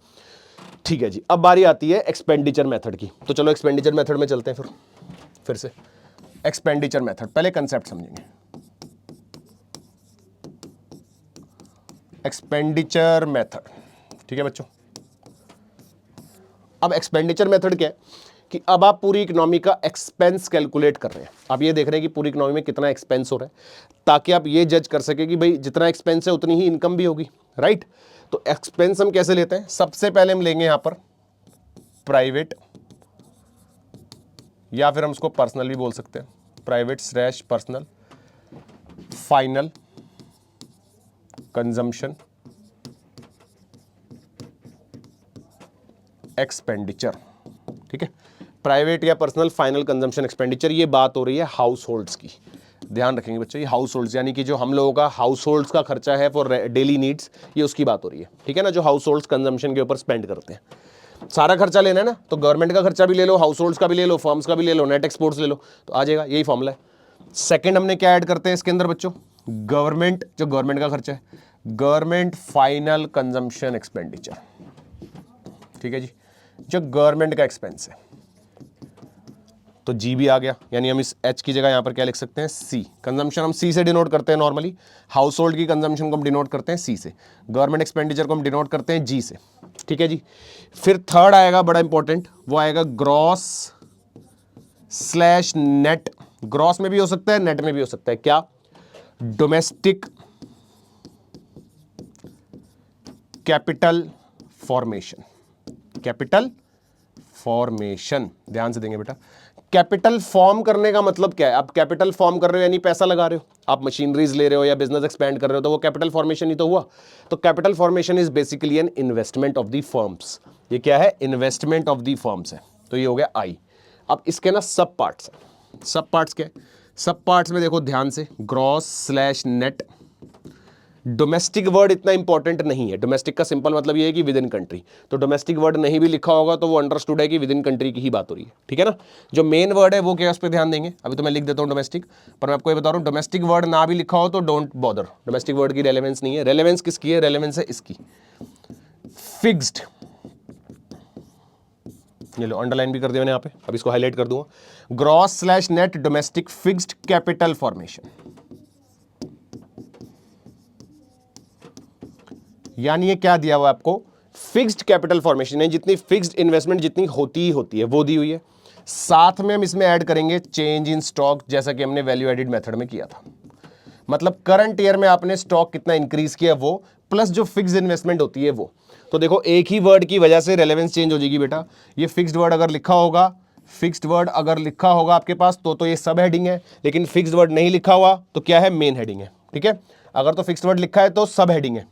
ठीक है जी। अब बारी आती है एक्सपेंडिचर मेथड की। तो चलो एक्सपेंडिचर मेथड में चलते हैं फिर से। एक्सपेंडिचर मेथड, पहले कंसेप्ट समझेंगे। एक्सपेंडिचर मेथड, ठीक है बच्चों। अब एक्सपेंडिचर मेथड क्या है कि अब आप पूरी इकोनॉमी का एक्सपेंस कैलकुलेट कर रहे हैं। आप ये देख रहे हैं कि पूरी इकोनॉमी में कितना एक्सपेंस हो रहा है, ताकि आप ये जज कर सके कि भाई जितना एक्सपेंस है उतनी ही इनकम भी होगी, राइट। तो एक्सपेंस हम कैसे लेते हैं, सबसे पहले हम लेंगे यहां पर प्राइवेट, या फिर हम उसको पर्सनल भी बोल सकते हैं, private / personal final consumption expenditure, ठीक है। प्राइवेट या पर्सनल फाइनल कंजम्पशन एक्सपेंडिचर, ये बात हो रही है हाउस होल्ड्स की, ध्यान रखेंगे बच्चों। ये हाउस होल्ड्स यानी कि जो हम लोगों का हाउस होल्ड्स का खर्चा है फॉर डेली नीड्स, ये उसकी बात हो रही है, ठीक है ना। जो हाउस होल्ड्स कंजम्पशन के ऊपर स्पेंड करते हैं, सारा खर्चा लेना है ना, तो गवर्नमेंट का खर्चा भी ले लो, हाउस होल्ड्स का भी ले लो, फर्म्स का भी ले लो, नेट एक्सपोर्ट्स ले लो, तो आ जाएगा, यही फॉर्मूला है। सेकंड हमने क्या ऐड करते हैं इसके अंदर बच्चों, गवर्नमेंट, जो गवर्नमेंट का खर्चा है, गवर्नमेंट फाइनल कंजम्पशन एक्सपेंडिचर, ठीक है जी, जो गवर्नमेंट का एक्सपेंस है। तो जी भी आ गया, यानी हम इस एच की जगह यहाँ पर क्या लिख सकते हैं, सी। कंजम्पशन हम सी से डिनोट करते हैं नॉर्मली, हाउस होल्ड की कंजम्पशन को हम डिनोट करते हैं सी से, गवर्नमेंट एक्सपेंडिचर को हम डिनोट करते हैं जी से, ठीक है जी। फिर थर्ड आएगा बड़ा इंपॉर्टेंट, वो आएगा ग्रॉस स्लैश नेट। ग्रॉस में भी हो सकता है, नेट में भी हो सकता है, क्या, domestic capital formation. Capital formation, ध्यान से देंगे बेटा। कैपिटल फॉर्म करने का मतलब क्या है, आप कैपिटल फॉर्म कर रहे हो यानी पैसा लगा रहे हो, आप मशीनरीज ले रहे हो या बिजनेस एक्सपैंड कर रहे हो, तो वो कैपिटल फॉर्मेशन ही तो हुआ। तो capital formation is basically an investment of the firms. ये क्या है, इन्वेस्टमेंट ऑफ द फर्म्स है। तो ये हो गया आई। अब इसके ना सब पार्ट्स हैं। सब पार्ट्स क्या है, सब पार्ट्स में देखो ध्यान से, gross slash net. Domestic word इतना इंपॉर्टेंट नहीं है, डोमेस्टिक का सिंपल मतलब ये है कि विद इन कंट्री, तो डोमेस्टिक वर्ड नहीं भी लिखा होगा तो वो अंडरस्टूड है कि विद इन कंट्री की ही बात हो रही है, ठीक है ना। जो मेन वर्ड है वो क्या है, उस पर ध्यान देंगे। अभी तो मैं लिख देता हूँ डोमेस्टिक, पर मैं आपको ये बता रहा हूँ डोमेस्टिक वर्ड ना भी लिखा हो तो डोंट बॉदर, डोमेस्टिक वर्ड की रेलेवेंस नहीं है। रेलेवेंस किसकी है, रेलेवेंस है इसकी, फिक्स्ड। ये लो अंडरलाइन भी कर दिया मैंने यहाँ पे, अब इसको हाईलाइट कर दूंगा। Gross slash net domestic fixed capital formation, यानी ये क्या दिया हुआ आपको, फिक्स्ड कैपिटल फॉर्मेशन है, जितनी फिक्स्ड इन्वेस्टमेंट जितनी होती ही होती है वो दी हुई है। साथ में हम इसमें ऐड करेंगे चेंज इन स्टॉक, जैसा कि हमने वैल्यू एडिड मेथड में किया था। मतलब करंट ईयर में आपने स्टॉक कितना इंक्रीज किया वो, प्लस जो फिक्स्ड इन्वेस्टमेंट होती है वो। तो देखो एक ही वर्ड की वजह से रेलेवेंस चेंज हो जाएगी बेटा। ये फिक्स्ड वर्ड अगर लिखा होगा, फिक्स्ड वर्ड अगर लिखा होगा आपके पास तो ये सब हेडिंग है, लेकिन फिक्स्ड वर्ड नहीं लिखा हुआ तो क्या है, मेन हेडिंग है, ठीक है। अगर तो फिक्स्ड वर्ड लिखा है तो सब हेडिंग है,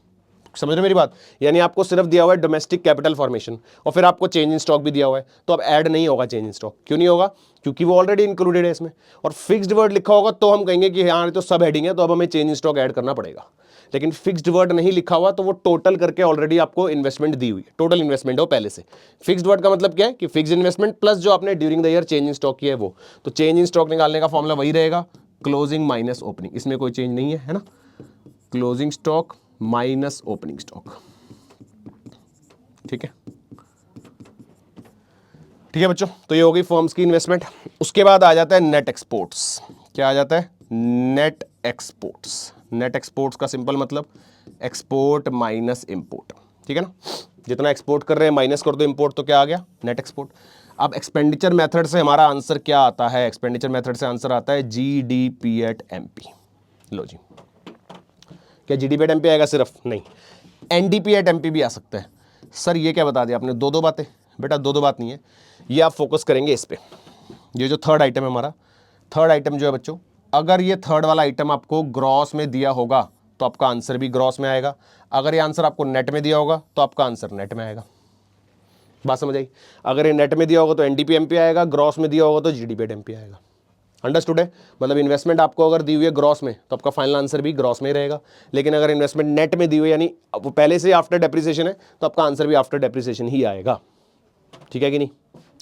समझ रहे मेरी बात। यानी आपको सिर्फ दिया हुआ है डोमेस्टिक कैपिटल फॉर्मेशन और फिर आपको चेंज इन स्टॉक भी दिया हुआ है, तो अब ऐड नहीं होगा चेंज इन स्टॉक। क्यों नहीं होगा, क्योंकि वो ऑलरेडी इंक्लूडेड है इसमें। और फिक्स्ड वर्ड लिखा होगा तो हम कहेंगे कि हाँ तो सब हेडिंग है, तो अब हमें चेंज इन स्टॉक ऐड करना पड़ेगा। लेकिन फिक्स्ड वर्ड नहीं लिखा हुआ तो वो टोटल करके ऑलरेडी आपको इन्वेस्टमेंट दी हुई है, टोटल इन्वेस्टमेंट हो पहले से। फिक्स्ड वर्ड का मतलब क्या है कि फिक्स्ड इन्वेस्टमेंट प्लस जो आपने during the year change in stock किया है वो। तो चेंज इन स्टॉक निकालने का फॉर्मूला वही रहेगा, क्लोजिंग माइनस ओपनिंग, इसमें कोई चेंज नहीं है ना। Closing stock minus opening stock, ठीक है, ठीक है बच्चों। तो ये हो गई फर्म्स की इन्वेस्टमेंट। उसके बाद आ जाता है नेट एक्सपोर्ट्स। क्या आ जाता है, नेट एक्सपोर्ट्स। नेट एक्सपोर्ट्स का सिंपल मतलब एक्सपोर्ट माइनस इंपोर्ट, ठीक है ना। जितना एक्सपोर्ट कर रहे हैं माइनस कर दो इंपोर्ट, तो क्या आ गया, नेट एक्सपोर्ट। अब एक्सपेंडिचर मेथड से हमारा आंसर क्या आता है, एक्सपेंडिचर मेथड से आंसर आता है जीडीपी एट एमपी। लो जी, क्या जीडीपी एट एमपी आएगा सिर्फ, नहीं, एनडीपी एट एमपी भी आ सकता है। सर ये क्या बता दिया आपने, दो बातें बेटा, दो बात नहीं है, ये आप फोकस करेंगे इस पे। ये जो थर्ड आइटम है हमारा, थर्ड आइटम जो है बच्चों, अगर ये थर्ड वाला आइटम आपको ग्रॉस में दिया होगा तो आपका आंसर भी ग्रॉस में आएगा। अगर ये आंसर आपको नेट में दिया होगा तो आपका आंसर नेट में आएगा। बात समझ आई। अगर ये नेट में दिया होगा तो एनडीपी एमपी आएगा, ग्रॉस में दिया होगा तो जीडीपी एट एमपी आएगा। अंडरस्टूड है। मतलब इन्वेस्टमेंट आपको अगर दी हुई है ग्रॉस में तो आपका फाइनल आंसर भी ग्रॉस में ही रहेगा, लेकिन अगर इन्वेस्टमेंट नेट में दी हुई यानी वो पहले से आफ्टर डेप्रिसिएशन है तो आपका आंसर भी आफ्टर डेप्रिसिएशन ही आएगा, ठीक है कि नहीं।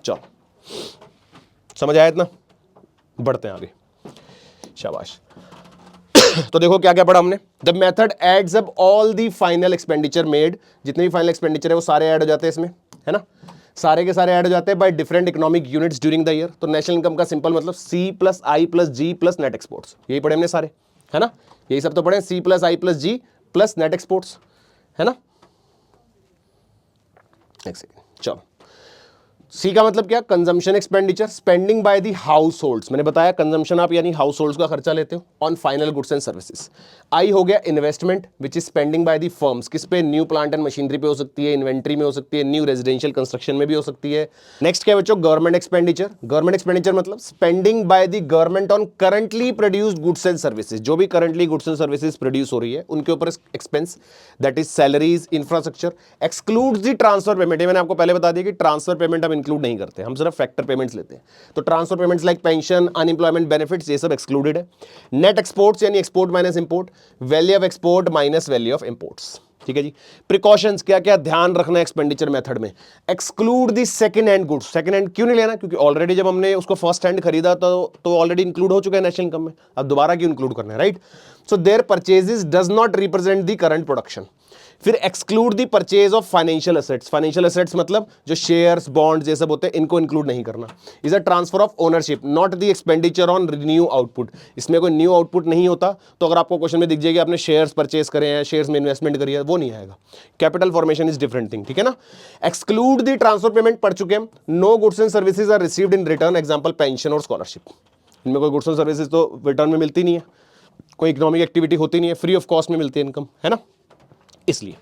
चलो समझ आया इतना, बढ़ते हैं आगे, शाबाश। तो देखो क्या क्या पढ़ा हमने, the method adds up all the final expenditure made, जितने भी फाइनल एक्सपेंडिचर है वो सारे ऐड हो जाते हैं इसमें, है ना, सारे के सारे ऐड हो जाते हैं by different economic units during the year. तो नेशनल इनकम का सिंपल मतलब सी plus I plus G plus net exports, यही पढ़े हमने सारे, है ना, यही सब तो पढ़े, सी plus I plus G plus net exports, है ना। एक सेकेंड, चलो, सी का मतलब क्या, consumption expenditure, spending by the house holds, मैंने बताया कंजम्पशन आप यानी हाउस होल्ड्स का खर्चा लेते हो on final goods and services. I हो गया investment which is spending by the firms, किस पे, न्यू प्लांट एंड मशीनरी पे हो सकती है, इन्वेंट्री में हो सकती है, न्यू रेजिडेंशियल कंस्ट्रक्शन में भी हो सकती है। नेक्स्ट क्या बच्चों, गवर्नमेंट एक्सपेंडिचर। गवर्नमेंट एक्सपेंडिचर मतलब spending by the government on currently produced goods and services, जो भी currently goods and services produce हो रही है उनके ऊपर expense, that is salaries, infrastructure, excludes the transfer payment. ये मैंने आपको पहले बता दिया कि ट्रांसफर पेमेंट हम इंक्लूड नहीं करते, हम सिर्फ फैक्टर पेमेंट्स लेते हैं। तो transfer payments like pension, unemployment benefits, ये सब एक्सक्लूडेड है। नेट एक्सपोर्ट्स यानी export minus import, value of export minus value of imports, ठीक है जी। प्रिकॉशंस, क्या क्या ध्यान रखना है एक्सपेंडिचर मेथड में, exclude the second hand goods. Second hand क्यों नहीं लेना, क्योंकि ऑलरेडी जब हमने उसको फर्स्ट हैंड खरीदा तो ऑलरेडी इंक्लूड हो चुका है नेशनल इनकम में, अब दोबारा क्यों इंक्लूड करना है, right. So their purchases does not represent the current production, फिर exclude the purchase of financial assets, financial assets मतलब जो शेयर्स बॉन्ड्स ये सब होते हैं इनको इंक्लूड नहीं करना। Is a transfer of ownership not the expenditure on new output, इसमें कोई न्यू आउटपुट नहीं होता। तो अगर आपको क्वेश्चन में दिख जाएगा आपने शेयर्स परचेज करे हैं, शेयर्स में इन्वेस्टमेंट करी है, वो नहीं आएगा। Capital formation is different thing, ठीक है ना। एक्सक्लूड द ट्रांसफर पेमेंट पढ़ चुके हम। No goods and services are received in return, example pension और स्कॉलरशिप, इनमें कोई गुड्स एंड सर्विसेज तो रिटर्न में मिलती नहीं है, कोई इकोनॉमिक एक्टिविटी होती नहीं है, फ्री ऑफ कॉस्ट में मिलती है इनकम, है ना, इसलिए।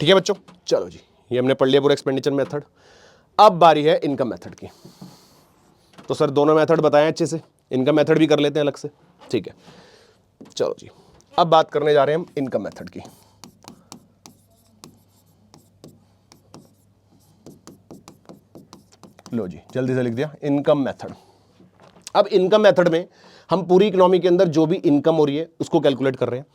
ठीक है बच्चों, चलो जी ये हमने पढ़ लिया पूरा एक्सपेंडिचर मेथड। अब बारी है इनकम मेथड की। तो सर दोनों मेथड बताएं अच्छे से, इनकम मेथड भी कर लेते हैं अलग से, ठीक है। चलो जी अब बात करने जा रहे हैं हम इनकम मेथड की। लो जी जल्दी से लिख दिया इनकम मेथड। अब इनकम मेथड में हम पूरी इकोनॉमी के अंदर जो भी इनकम हो रही है उसको कैलकुलेट कर रहे हैं।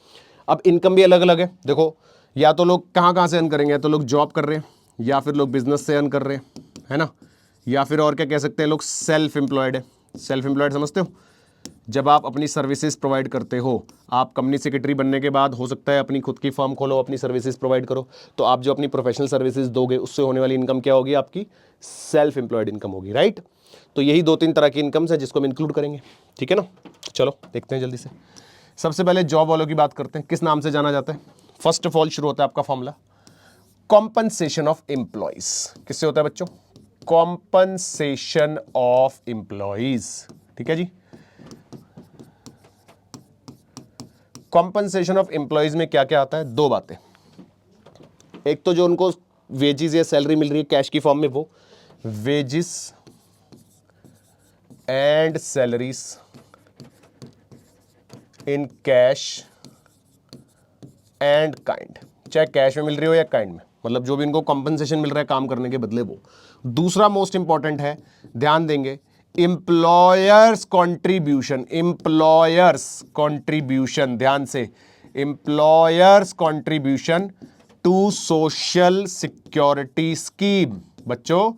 अब इनकम भी अलग अलग है, देखो या तो लोग कहाँ से अर्न करेंगे, तो लोग जॉब कर रहे हैं, या फिर लोग बिजनेस से अर्न कर रहे हैं, है ना, या फिर और क्या कह सकते हैं लोग सेल्फ एम्प्लॉयड है। सेल्फ एम्प्लॉयड समझते हो, जब आप अपनी सर्विसेज प्रोवाइड करते हो, आप कंपनी सेक्रेटरी बनने के बाद हो सकता है अपनी खुद की फर्म खोलो, अपनी सर्विसेज प्रोवाइड करो, तो आप जो अपनी प्रोफेशनल सर्विसेज दोगे उससे होने वाली इनकम क्या होगी, आपकी सेल्फ एम्प्लॉयड इनकम होगी, राइट। तो यही 2-3 तरह की इनकम्स है जिसको हम इंक्लूड करेंगे, ठीक है ना। चलो देखते हैं जल्दी से। सबसे पहले जॉब वालों की बात करते हैं, किस नाम से जाना जाता है। फर्स्ट ऑफ ऑल शुरू होता है आपका फॉर्मूला कॉम्पनसेशन ऑफ एम्प्लॉइज। किससे होता है बच्चों, कॉम्पनसेशन ऑफ एम्प्लॉइज, ठीक है जी। कॉम्पनसेशन ऑफ एम्प्लॉइज में क्या क्या आता है, 2 बातें। एक तो जो उनको वेजेस या सैलरी मिल रही है कैश की फॉर्म में, वो wages and salaries in cash and kind, चाहे कैश में मिल रही हो या काइंड में, मतलब जो भी इनको कॉम्पनसेशन मिल रहा है काम करने के बदले वो। दूसरा मोस्ट इंपॉर्टेंट है, ध्यान देंगे, एम्प्लॉयर्स कॉन्ट्रीब्यूशन, एम्प्लॉयर्स कॉन्ट्रीब्यूशन, ध्यान से, employers contribution to social security scheme. बच्चों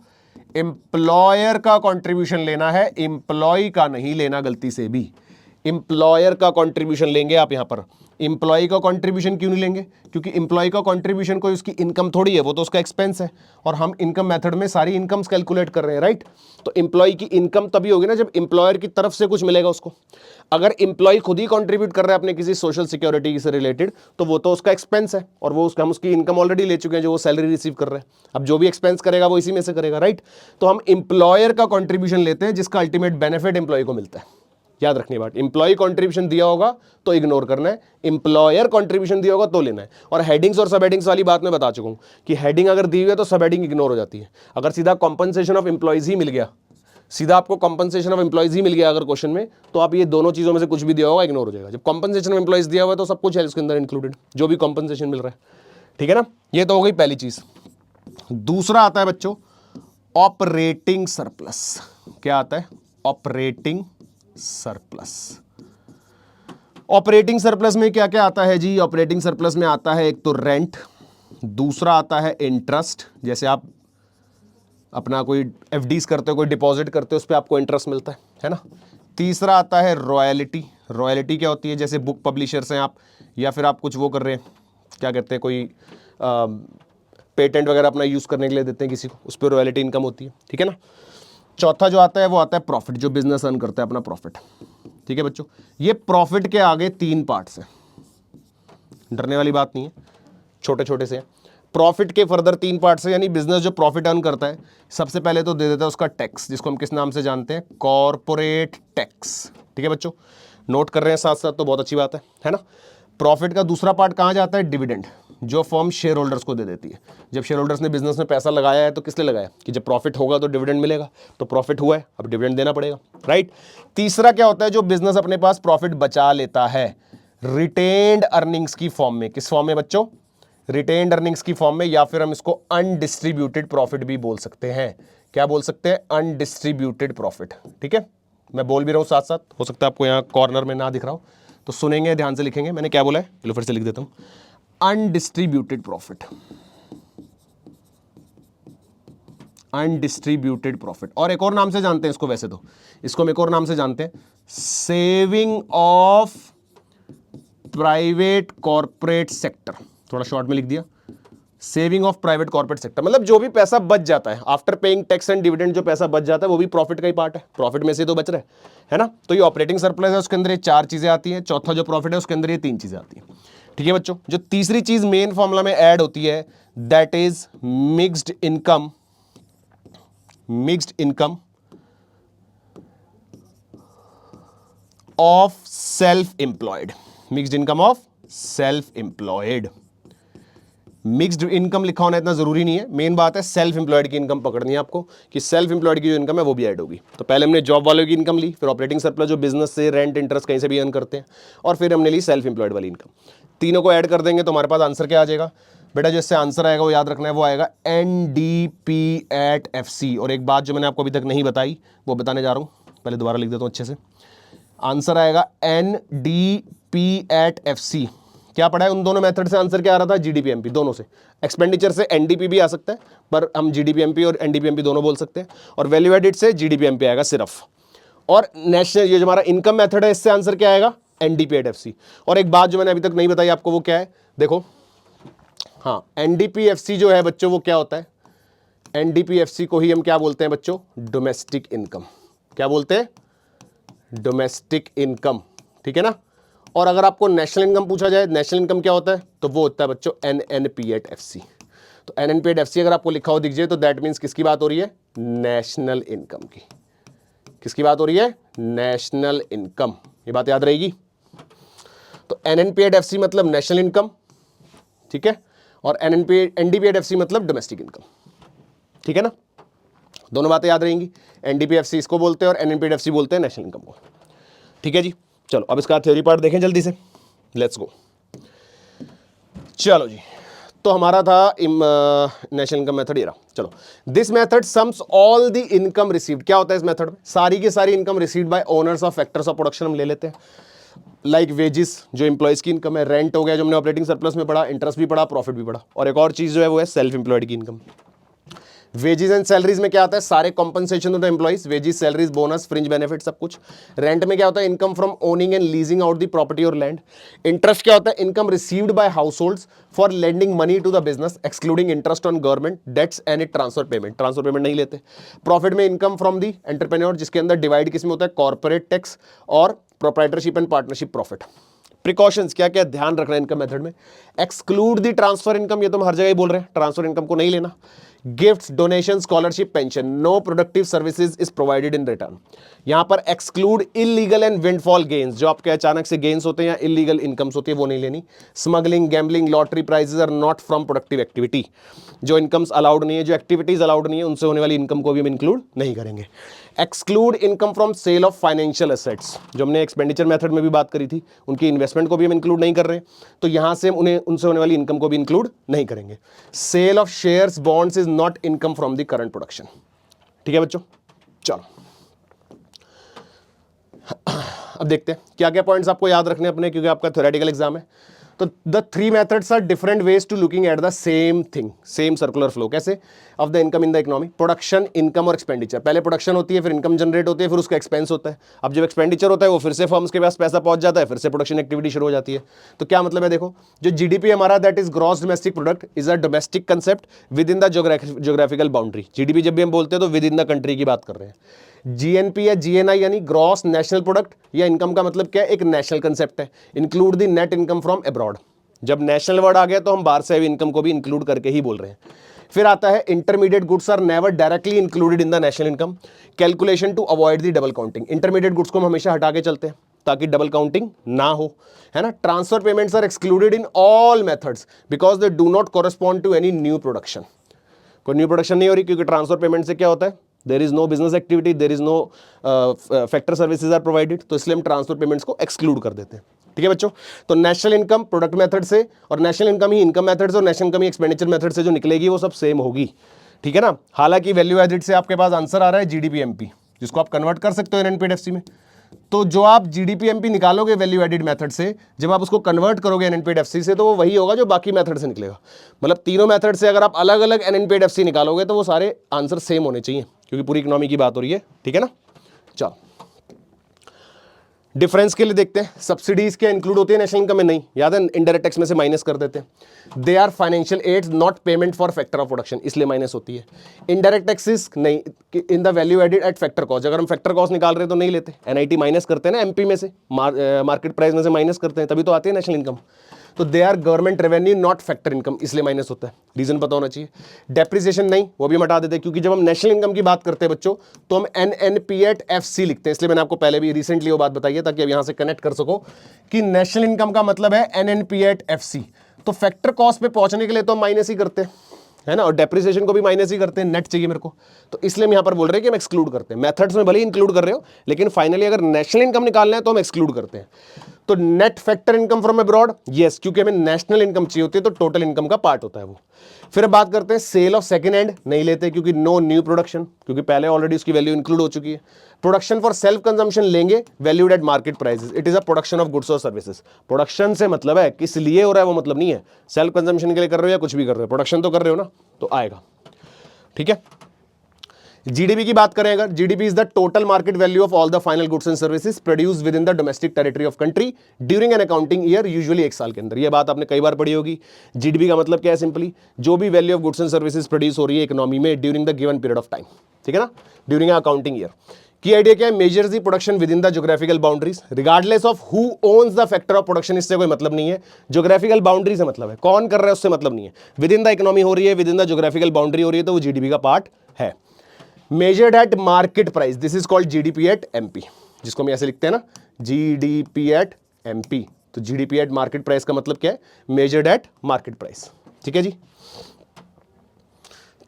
एम्प्लॉयर का कंट्रीब्यूशन लेना है, एम्प्लॉय का नहीं लेना गलती से भी। एम्प्लॉयर का कंट्रीब्यूशन लेंगे आप यहां पर, एम्प्लॉय का कंट्रीब्यूशन क्यों नहीं लेंगे, क्योंकि एम्प्लॉय का कंट्रीब्यूशन कोई उसकी इनकम थोड़ी है, वो तो उसका एक्सपेंस है, और हम इनकम मेथड में सारी इनकम्स कैलकुलेट कर रहे हैं, राइट। तो एम्प्लॉय की इनकम तभी होगी ना जब एम्प्लॉयर की तरफ से कुछ मिलेगा उसको। अगर एम्प्लॉय खुद ही कंट्रीब्यूट कर रहा है अपने किसी सोशल सिक्योरिटी से रिलेटेड, तो वो तो उसका एक्सपेंस है, और वो हम उसकी इनकम ऑलरेडी ले चुके हैं जो वो सैलरी रिसीव कर रहे हैं। अब जो भी एक्सपेंस करेगा वो इसी में से करेगा, राइट। तो हम एम्प्लॉयर का कंट्रीब्यूशन लेते हैं जिसका अल्टीमेट बेनिफिट एम्प्लॉय को मिलता है। याद रखनी बात, एम्प्लॉय कंट्रीब्यूशन दिया होगा तो इग्नोर करना है, एम्प्लॉयर कंट्रीब्यूशन दिया होगा तो लेना है। और हेडिंग्स और सब हेडिंग्स वाली बात मैं बता चुका हूं कि हेडिंग अगर दी हुई है तो सब हेडिंग इग्नोर हो जाती है। अगर सीधा कॉम्पनसेशन ऑफ एम्प्लॉयज ही मिल गया, सीधा आपको कॉम्पनसेशन ऑफ एम्प्लॉयज ही मिल गया अगर क्वेश्चन में, तो आप ये दोनों चीजों में से कुछ भी दिया होगा इग्नोर हो जाएगा। जब कॉम्पनसेशन ऑफ एम्प्लॉयज दिया हुआ है तो सब कुछ है इसके अंदर इंक्लूडेड, जो भी कॉम्पनसेशन मिल रहा है, ठीक है ना। ये तो हो गई पहली चीज। दूसरा आता है बच्चों ऑपरेटिंग सरप्लस। क्या आता है, ऑपरेटिंग सरप्लस। ऑपरेटिंग सरप्लस में क्या क्या आता है जी, ऑपरेटिंग सरप्लस में आता है एक तो रेंट, दूसरा आता है इंटरेस्ट, जैसे आप अपना कोई एफडीज करते हो, कोई डिपॉजिट करते हो, उस पर आपको इंटरेस्ट मिलता है ना। तीसरा आता है रॉयल्टी। रॉयल्टी क्या होती है, जैसे बुक पब्लिशर्स हैं आप, या फिर आप कुछ वो कर रहे हैं, क्या कहते हैं, कोई पेटेंट वगैरह अपना यूज़ करने के लिए देते हैं किसी को, उस पर रॉयल्टी इनकम होती है, ठीक है ना। चौथा जो आता है वो आता है प्रॉफिट, जो बिजनेस अर्न करता है अपना प्रॉफिट, ठीक है बच्चों। ये प्रॉफिट के आगे 3 पार्ट्स हैं, डरने वाली बात नहीं है, छोटे छोटे से हैं। प्रॉफिट के फर्दर 3 पार्ट्स हैं, यानी बिजनेस जो प्रॉफिट अर्न करता है सबसे पहले तो दे देता है उसका टैक्स, जिसको हम किस नाम से जानते हैं, कॉर्पोरेट टैक्स, ठीक है बच्चों। नोट कर रहे हैं साथ साथ तो बहुत अच्छी बात है ना। प्रॉफिट का दूसरा पार्ट कहाँ जाता है, डिविडेंड, जो फर्म शेयर होल्डर्स को दे देती है। जब शेयर होल्डर्स ने बिजनेस में पैसा लगाया है तो किस लिए लगाया, कि जब प्रॉफिट होगा तो डिविडेंड मिलेगा, तो प्रॉफिट हुआ है अब डिविडेंड देना पड़ेगा, राइट। तीसरा क्या होता है, जो बिजनेस अपने पास प्रॉफिट बचा लेता है रिटेन्ड अर्निंग्स की फॉर्म में। किस फॉर्म में बच्चों, रिटेन्ड अर्निंग्स की फॉर्म में, या फिर हम इसको अनडिस्ट्रीब्यूटेड प्रॉफिट भी बोल सकते हैं। क्या बोल सकते हैं, अनडिस्ट्रीब्यूटेड प्रॉफिट, ठीक है। मैं बोल भी रहा हूँ साथ साथ, हो सकता है आपको यहाँ कॉर्नर में ना दिख रहा हो, तो सुनेंगे ध्यान से लिखेंगे मैंने क्या बोला है, चलो फिर से लिख देता हूं, अनडिस्ट्रीब्यूटेड प्रॉफिट, अनडिस्ट्रीब्यूटेड प्रॉफिट। और एक और नाम से जानते हैं इसको, वैसे तो इसको हम एक और नाम से जानते हैं, saving of private corporate sector, थोड़ा शॉर्ट में लिख दिया, saving of private corporate sector, मतलब जो भी पैसा बच जाता है after paying tax and dividend, जो पैसा बच जाता है वो भी प्रॉफिट का ही पार्ट है, प्रॉफिट में से तो बच रहा है ना। तो ये ऑपरेटिंग सरप्लस है, उसके अंदर ये 4 चीजें आती हैं, चौथा जो प्रॉफिट है उसके अंदर ये 3 चीजें आती हैं। ठीक है बच्चों, जो तीसरी चीज मेन फॉर्मूला में ऐड होती है that is mixed income, mixed income of self employed, mixed income of self employed. Mixed income लिखा होना इतना जरूरी नहीं है, मेन बात है सेल्फ एम्प्लॉयड की इनकम पकड़नी है आपको कि सेल्फ एम्प्लॉयड की जो इनकम है वो भी ऐड होगी। तो पहले हमने जॉब वालों की इनकम ली, फिर ऑपरेटिंग सरप्लस जो बिजनेस से रेंट इंटरेस्ट कहीं से भी अर्न करते हैं, और फिर हमने ली सेल्फ एम्प्लॉयड वाली इनकम। तीनों को ऐड कर देंगे तो हमारे पास आंसर क्या आ जाएगा बेटा, जो इससे आंसर आएगा वो याद रखना है, वो आएगा NDP@FC। और एक बात जो मैंने आपको अभी तक नहीं बताई वो बताने जा रहा हूं, पहले दोबारा लिख देता हूं अच्छे से। आंसर आएगा NDP@FC। क्या पढ़ा है उन दोनों मेथड से, आंसर क्या आ रहा था, GDPMP, दोनों से। एक्सपेंडिचर से NDP भी आ सकता है, पर हम GDPMP और NDPMP दोनों बोल सकते हैं, और वैल्यू एडिड से GDPMP आएगा सिर्फ। और नेशनल ये जो हमारा इनकम मेथड है इससे आंसर क्या आएगा, NDP@FC। और एक बात जो मैंने अभी तक नहीं बताई आपको वो क्या है, देखो, हाँ, NDP-FC जो है बच्चों वो क्या होता है, NDP-FC को ही हम क्या बोलते हैं बच्चों, डोमेस्टिक इनकम। क्या बोलते हैं, डोमेस्टिक इनकम, ठीक है ना। और अगर आपको नेशनल इनकम पूछा जाए, नेशनल इनकम क्या होता है, तो वो होता है बच्चों NNP@FC। तो NNP@FC अगर आपको लिखा हो दिख जाए तो दैट मीन्स किसकी बात हो रही है, नेशनल इनकम की। किसकी बात हो रही है, नेशनल इनकम, ये बात याद रहेगी। तो NNP@FC मतलब नेशनल इनकम, ठीक है, और NDP@FC मतलब डोमेस्टिक इनकम, ठीक है ना। दोनों बातें याद रहेंगी, NDP-FC इसको बोलते हैं और NNP-FC बोलते हैं नेशनल इनकम को, ठीक है जी। चलो अब इसका थ्योरी पार्ट देखें जल्दी से, लेट्स गो। चलो जी, तो हमारा था नेशनल इनकम मेथड ये रहा। चलो, this method sums all the income received. क्या होता है इस मेथड में, सारी की सारी income received bye owners of factors of production हम ले लेते हैं, लाइक वेजिस जो एम्प्लॉयज की इनकम है, रेंट हो गया जो हमने ऑपरेटिंग सरप्लस में पढ़ा, इंटरेस्ट भी पढ़ा, प्रॉफिट भी पढ़ा, और एक और चीज जो है वो है सेल्फ एम्प्लॉयड की इनकम। वेजेस एंड सैलरीज में क्या आता है, सारे compensation to employees, wages, salaries, bonus, fringe benefit, सब कुछ। रेंट में क्या होता है, income from owning and leasing out the property और लैंड। इंटरेस्ट क्या होता है, income received by households for lending money to the business excluding interest on government debts and transfer payment, transfer payment नहीं लेते। प्रॉफिट में income from the entrepreneur, जिसके अंदर divide किस में होता है, कॉर्पोरेट टैक्स और proprietorship and partnership profit. Precautions क्या क्या ध्यान रखना है इनकम मेथड में, एक्सक्लूड द ट्रांसफर इनकम, ये तो हम हर जगह ही बोल रहे हैं, ट्रांसफर इनकम को नहीं लेना। Gifts, donation, scholarship, pension, no productive services is provided in return. यहां पर exclude illegal and windfall gains, जो आपके अचानक से गेन्स होते हैं या इलीगल इनकम्स होती है वो नहीं लेनी। Smuggling, gambling, lottery prizes are not from productive activity, जो इनकम्स अलाउड नहीं है, जो एक्टिविटीज अलाउड नहीं है, उनसे होने वाली इनकम को भी हम इंक्लूड नहीं करेंगे। Exclude income from sale of financial assets, जो हमने एक्सपेंडिचर मेथड में भी बात करी थी, उनकी इन्वेस्टमेंट को भी हम इंक्लूड नहीं कर रहे हैं, तो यहां से उन्हें उनसे होने वाली इनकम को भी इंक्लूड नहीं करेंगे। Sale of shares, bonds is not income from the current production, ठीक है बच्चों। चलो अब देखते हैं क्या क्या पॉइंट्स आपको याद रखने अपने, क्योंकि आपका थ्योरेटिकल एग्जाम है। तो the three methods are different ways to looking at the same thing, same circular flow. कैसे, of the income in the economy, production, income और एक्सपेंडिचर। पहले प्रोडक्शन होती है, फिर इनकम जनरेट होती है, फिर उसका एक्सपेंस होता है। अब जब एक्सपेंडिचर होता है वो फिर से फर्म्स के पास पैसा पहुंच जाता है, फिर से प्रोडक्शन एक्टिविटी शुरू हो जाती है। तो क्या मतलब है, देखो, जो जीडीपी हमारा that is gross domestic product is a domestic concept with in the geographical boundary. GDP जब भी हम बोलते हैं तो विद इन द कंट्री की बात कर रहे हैं। जीएनपी या जीएनआई यानी ग्रॉस नेशनल प्रोडक्ट या इनकम का मतलब क्या है, एक नेशनल कंसेप्ट है। Include the net income from abroad, जब नेशनल वर्ड आ गया तो हम बाहर से भी इनकम को भी इंक्लूड करके ही बोल रहे हैं। फिर आता है intermediate goods are never directly included in the national income, calculation to avoid the double counting. Intermediate goods को हम हमेशा हटा के चलते हैं ताकि डबल काउंटिंग ना हो, है ना। Transfer payments are excluded in all methods because they do not correspond to any new production. कोई न्यू प्रोडक्शन नहीं हो रही, क्योंकि ट्रांसफर पेमेंट से क्या होता है, there is no business activity, there is no factor services are provided, तो इसलिए हम ट्रांसफर पेमेंट्स को एक्सक्लूड कर देते हैं, ठीक है बच्चों। तो नेशनल इनकम प्रोडक्ट मेथड से, और नेशनल इनकम ही इनकम मेथड से, और नेशनल इनकम ही एक्सपेंडिचर मेथड से जो निकलेगी वो सब सेम होगी, ठीक है ना। हालांकि वैल्यू एडिड से आपके पास आंसर आ रहा है जीडीपीएमपी, जिसको आप कन्वर्ट कर सकते हो एनएनपीएफसी में। तो जो आप जीडीपीएमपी निकालोगे वैल्यू एडिड मेथड से, जब आप उसको कन्वर्ट करोगे एनएनपीएफसी से, तो वो वही होगा जो बाकी मेथड से निकलेगा। मतलब तीनों मेथड से अगर आप अलग अलग एनएनपीएफसी निकालोगे तो वो सारे आंसर सेम होने चाहिए, क्योंकि पूरी इकोनॉमी की बात हो रही है, ठीक है ना। चलो डिफरेंस के लिए देखते हैं, सब्सिडीज क्या इंक्लूड होती है नेशनल इनकम में? नहीं, याद है इनडायरेक्ट टैक्स में से माइनस कर देते हैं। They are financial aids not payment for factor of production, इसलिए माइनस होती है। इनडायरेक्ट टैक्सेस नहीं, in the value added at factor cost, अगर हम फैक्टर कॉस्ट निकाल रहे हैं तो नहीं लेते, एनआईटी माइनस करते हैं ना एमपी में से, मार्केट प्राइस में से माइनस करते हैं, तभी तो आती है नेशनल इनकम। तो they are government revenue not factor income, इसलिए माइनस होता है, रीजन पता होना चाहिए। डेप्रिसिएशन नहीं, वो भी हम हटा देते हैं, क्योंकि जब हम नेशनल इनकम की बात करते हैं बच्चों तो हम एनएनपी एट एफसी लिखते हैं, इसलिए मैंने आपको पहले भी रिसेंटली वो बात बताई है ताकि अब यहां से कनेक्ट कर सको कि नेशनल इनकम का मतलब है एनएनपी एट एफसी। तो फैक्टर कॉस्ट पे पहुंचने के लिए तो हम माइनस ही करते हैं, है ना, और डेप्रिसिएशन को भी माइनस ही करते हैं, नेट चाहिए मेरे को, तो इसलिए हम यहां पर बोल रहे हैं कि हम एक्सक्लूड करते हैं। मेथड्स में भले ही इंक्लूड कर रहे हो, लेकिन फाइनली अगर नेशनल इनकम निकालना है तो हम एक्सक्लूड करते हैं। तो net factor income from abroad, yes, क्योंकि हमें नेशनल इनकम चाहिए होती है तो टोटल इनकम का पार्ट होता है वो। फिर बात करते हैं सेल ऑफ सेकंड हैंड, नहीं लेते क्योंकि नो न्यू प्रोडक्शन, क्योंकि पहले ऑलरेडी उसकी वैल्यू इंक्लूड हो चुकी है। प्रोडक्शन फॉर सेल्फ कंजम्पशन लेंगे, valued at market prices, it is a production of goods और सर्विसेज। प्रोडक्शन से मतलब है किस लिए हो रहा है वो मतलब नहीं है, सेल्फ कंजम्पशन के लिए कर रहे हो या कुछ भी कर रहे हो, प्रोडक्शन तो कर रहे हो ना, तो आएगा। ठीक है, जीडीपी की बात करें अगर, GDP is the total market value of all the final goods and services produce with in the domestic territory of country during an accounting year, usually एक साल के अंदर। ये बात आपने कई बार पढ़ी होगी। जीडीपी का मतलब क्या है? सिंपली जो भी value of goods and services produce हो रही है इकोनॉमी में during the given period of time, ठीक है ना, ड्यूरिंग अकाउंटिंग ईयर। की आइडिया क्या है? Measures the production within the geographical boundaries regardless of who owns the factor of production, इससे कोई मतलब नहीं है। ज्योग्राफिकल बाउंड्री से मतलब है, कौन कर रहा है उससे मतलब नहीं है। विद इन द इकोनॉमी हो रही है, with in the geographical boundary हो रही है, तो वो जीडीपी का पार्ट है। Measured eight market price, this is called GDP at MP, जिसको हम ऐसे लिखते हैं ना, जीडीपी एट एमपी। तो जीडीपी एट मार्केट प्राइस का मतलब क्या है? Measured eight market price. ठीक है जी।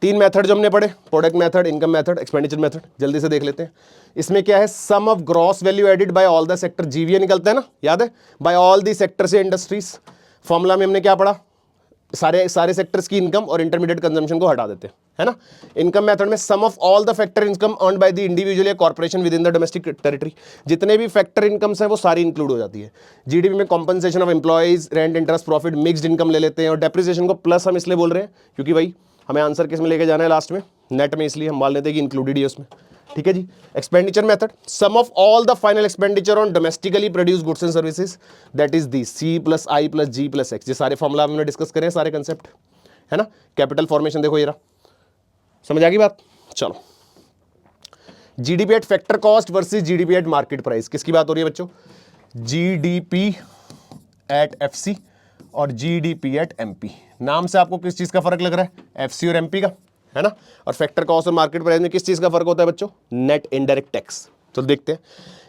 तीन मेथड जो हमने पढ़े, product method, income method, expenditure method, जल्दी से देख लेते हैं। इसमें क्या है? Sum of gross value added by all the sector, GVA निकलता है ना, याद है, बाय ऑल द सेक्टर से इंडस्ट्रीज। फॉर्मूला में हमने क्या पढ़ा? सारे सेक्टर्स की इनकम और इंटरमीडिएट कंजम्पशन को हटा देते हैं, है ना। इनकम मेथड में sum of all the factor income earned by the individual या corporation within the domestic territory, जितने भी फैक्टर इनकम्स हैं वो सारी इंक्लूड हो जाती है। जीडीपी में compensation of employees, rent, interest, profit, mixed income ले लेते हैं, और डेप्रिसिएशन को प्लस हम इसलिए बोल रहे हैं क्योंकि भाई हमें आंसर किस में लेके जाना है लास्ट में, नेट में, इसलिए हम मान लेते हैं कि इंक्लूडेड है उसमें। ठीक है जी। Expenditure method, sum of all the final expenditure on domestically produce goods and services, that is the C plus I plus G plus X. ये सारे फॉर्मूला हमने डिस्कस करे हैं, सारे कंसेप्ट, है ना। कैपिटल फॉर्मेशन देखो ये रहा, समझ आ गई बात। चलो, GDP at factor cost versus GDP at market price, किसकी बात हो रही है बच्चों? जीडीपी एट एफसी और जीडीपी एट एमपी। नाम से आपको किस चीज का फर्क लग रहा है? एफसी और एमपी का, है ना। और फैक्टर कॉस्ट और मार्केट प्राइस में किस चीज का फर्क होता है बच्चों? Net indirect tax. तो देखते हैं,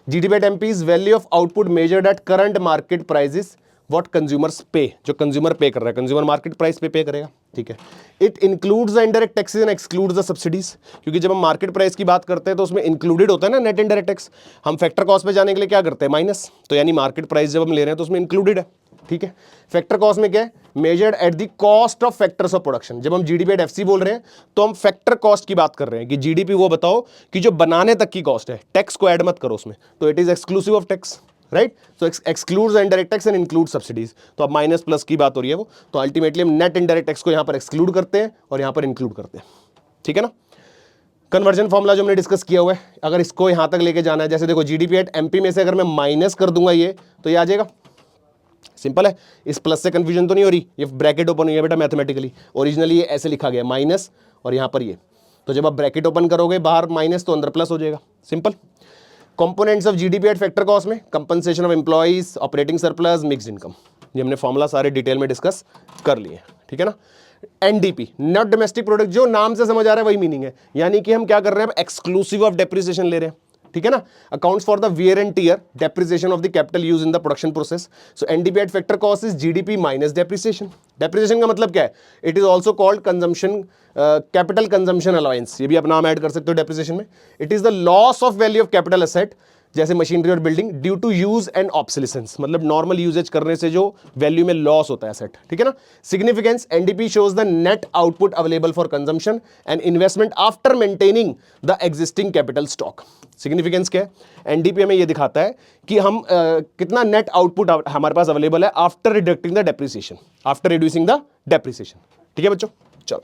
GDP at MP is value of output measured at current market prices what consumers पे, जो कंज्यूमर पे कर रहा है, कंज्यूमर मार्केट प्राइस पे करेगा। ठीक है। It includes the indirect taxes and excludes the subsidies, क्योंकि जब हम मार्केट प्राइस की बात करते हैं तो उसमें इंक्लूडेड होता है ना नेट इनडायरेक्ट टैक्स। हम फैक्टर कॉस्ट पे जाने के लिए क्या करते हैं? माइनस, तो यानी मार्केट प्राइस जब हम ले रहे हैं तो उसमें इंक्लूडेड है। ठीक है। फैक्टर कॉस्ट में क्या है? Measured at the cost of factors of production. जब हम जीडीपी एट एफसी बोल रहे हैं तो हम फैक्टर कॉस्ट की बात कर रहे हैं कि जीडीपी वो बताओ कि जो बनाने तक की कॉस्ट है, टैक्स को ऐड मत करो उसमें, तो it is exclusive of tax, right. So excludes indirect tax and include subsidies. तो अब माइनस प्लस की बात हो रही है वो, तो अल्टीमेटली हम नेट इनडायरेक्ट टैक्स को यहां पर एक्सक्लूड करते हैं और यहां पर इंक्लूड करते हैं। ठीक है ना। कन्वर्जन फॉर्मूला जो हमने डिस्कस किया हुआ है, अगर इसको यहां तक लेके जाना है, जैसे देखो जीडीपी एट एमपी में से अगर मैं माइनस कर दूंगा ये, तो ये आ जाएगा। सिंपल है, इस प्लस से कंफ्यूजन तो नहीं हो रही, ये ब्रैकेट ओपन हुई है बेटा मैथमेटिकली, ओरिजिनली ये ऐसे लिखा गया माइनस और यहां पर ये, तो जब आप ब्रैकेट ओपन करोगे बाहर माइनस तो अंदर प्लस हो जाएगा, simple. Components of GDP at factor cost में compensation of employees, operating surplus, mixed income, ये हमने फॉर्मूला सारे डिटेल में डिस्कस कर लिए। ठीक है ना। एनडीपी, नेट डोमेस्टिक प्रोडक्ट, जो नाम से समझ आ रहा है वही मीनिंग है, यानी कि हम क्या कर रहे हैं? एक्सक्लूसिव ऑफ डेप्रिसिएशन ले रहे हैं। ठीक है ना। Accounts for the wear and tear, depreciation of the capital use in the production process. So NDP at factor cost is GDP minus depreciation. Depreciation का मतलब क्या है? It is also called consumption, capital consumption allowance, ये भी आप नाम add कर सकते हो डेप्रिसिएशन में। It is the loss of value of capital asset, जैसे मशीनरी और building, due to use and obsolescence, मतलब नॉर्मल यूजेज करने से जो वैल्यू में लॉस होता है एसेट। ठीक है ना। Significance, NDP shows the net output available for consumption and investment after maintaining the existing capital stock. Significance क्या है? एनडीपी हमें ये दिखाता है कि हम कितना नेट आउटपुट हमारे पास अवेलेबल है after reducting the depreciation, after reducing the depreciation. ठीक है बच्चों। चलो,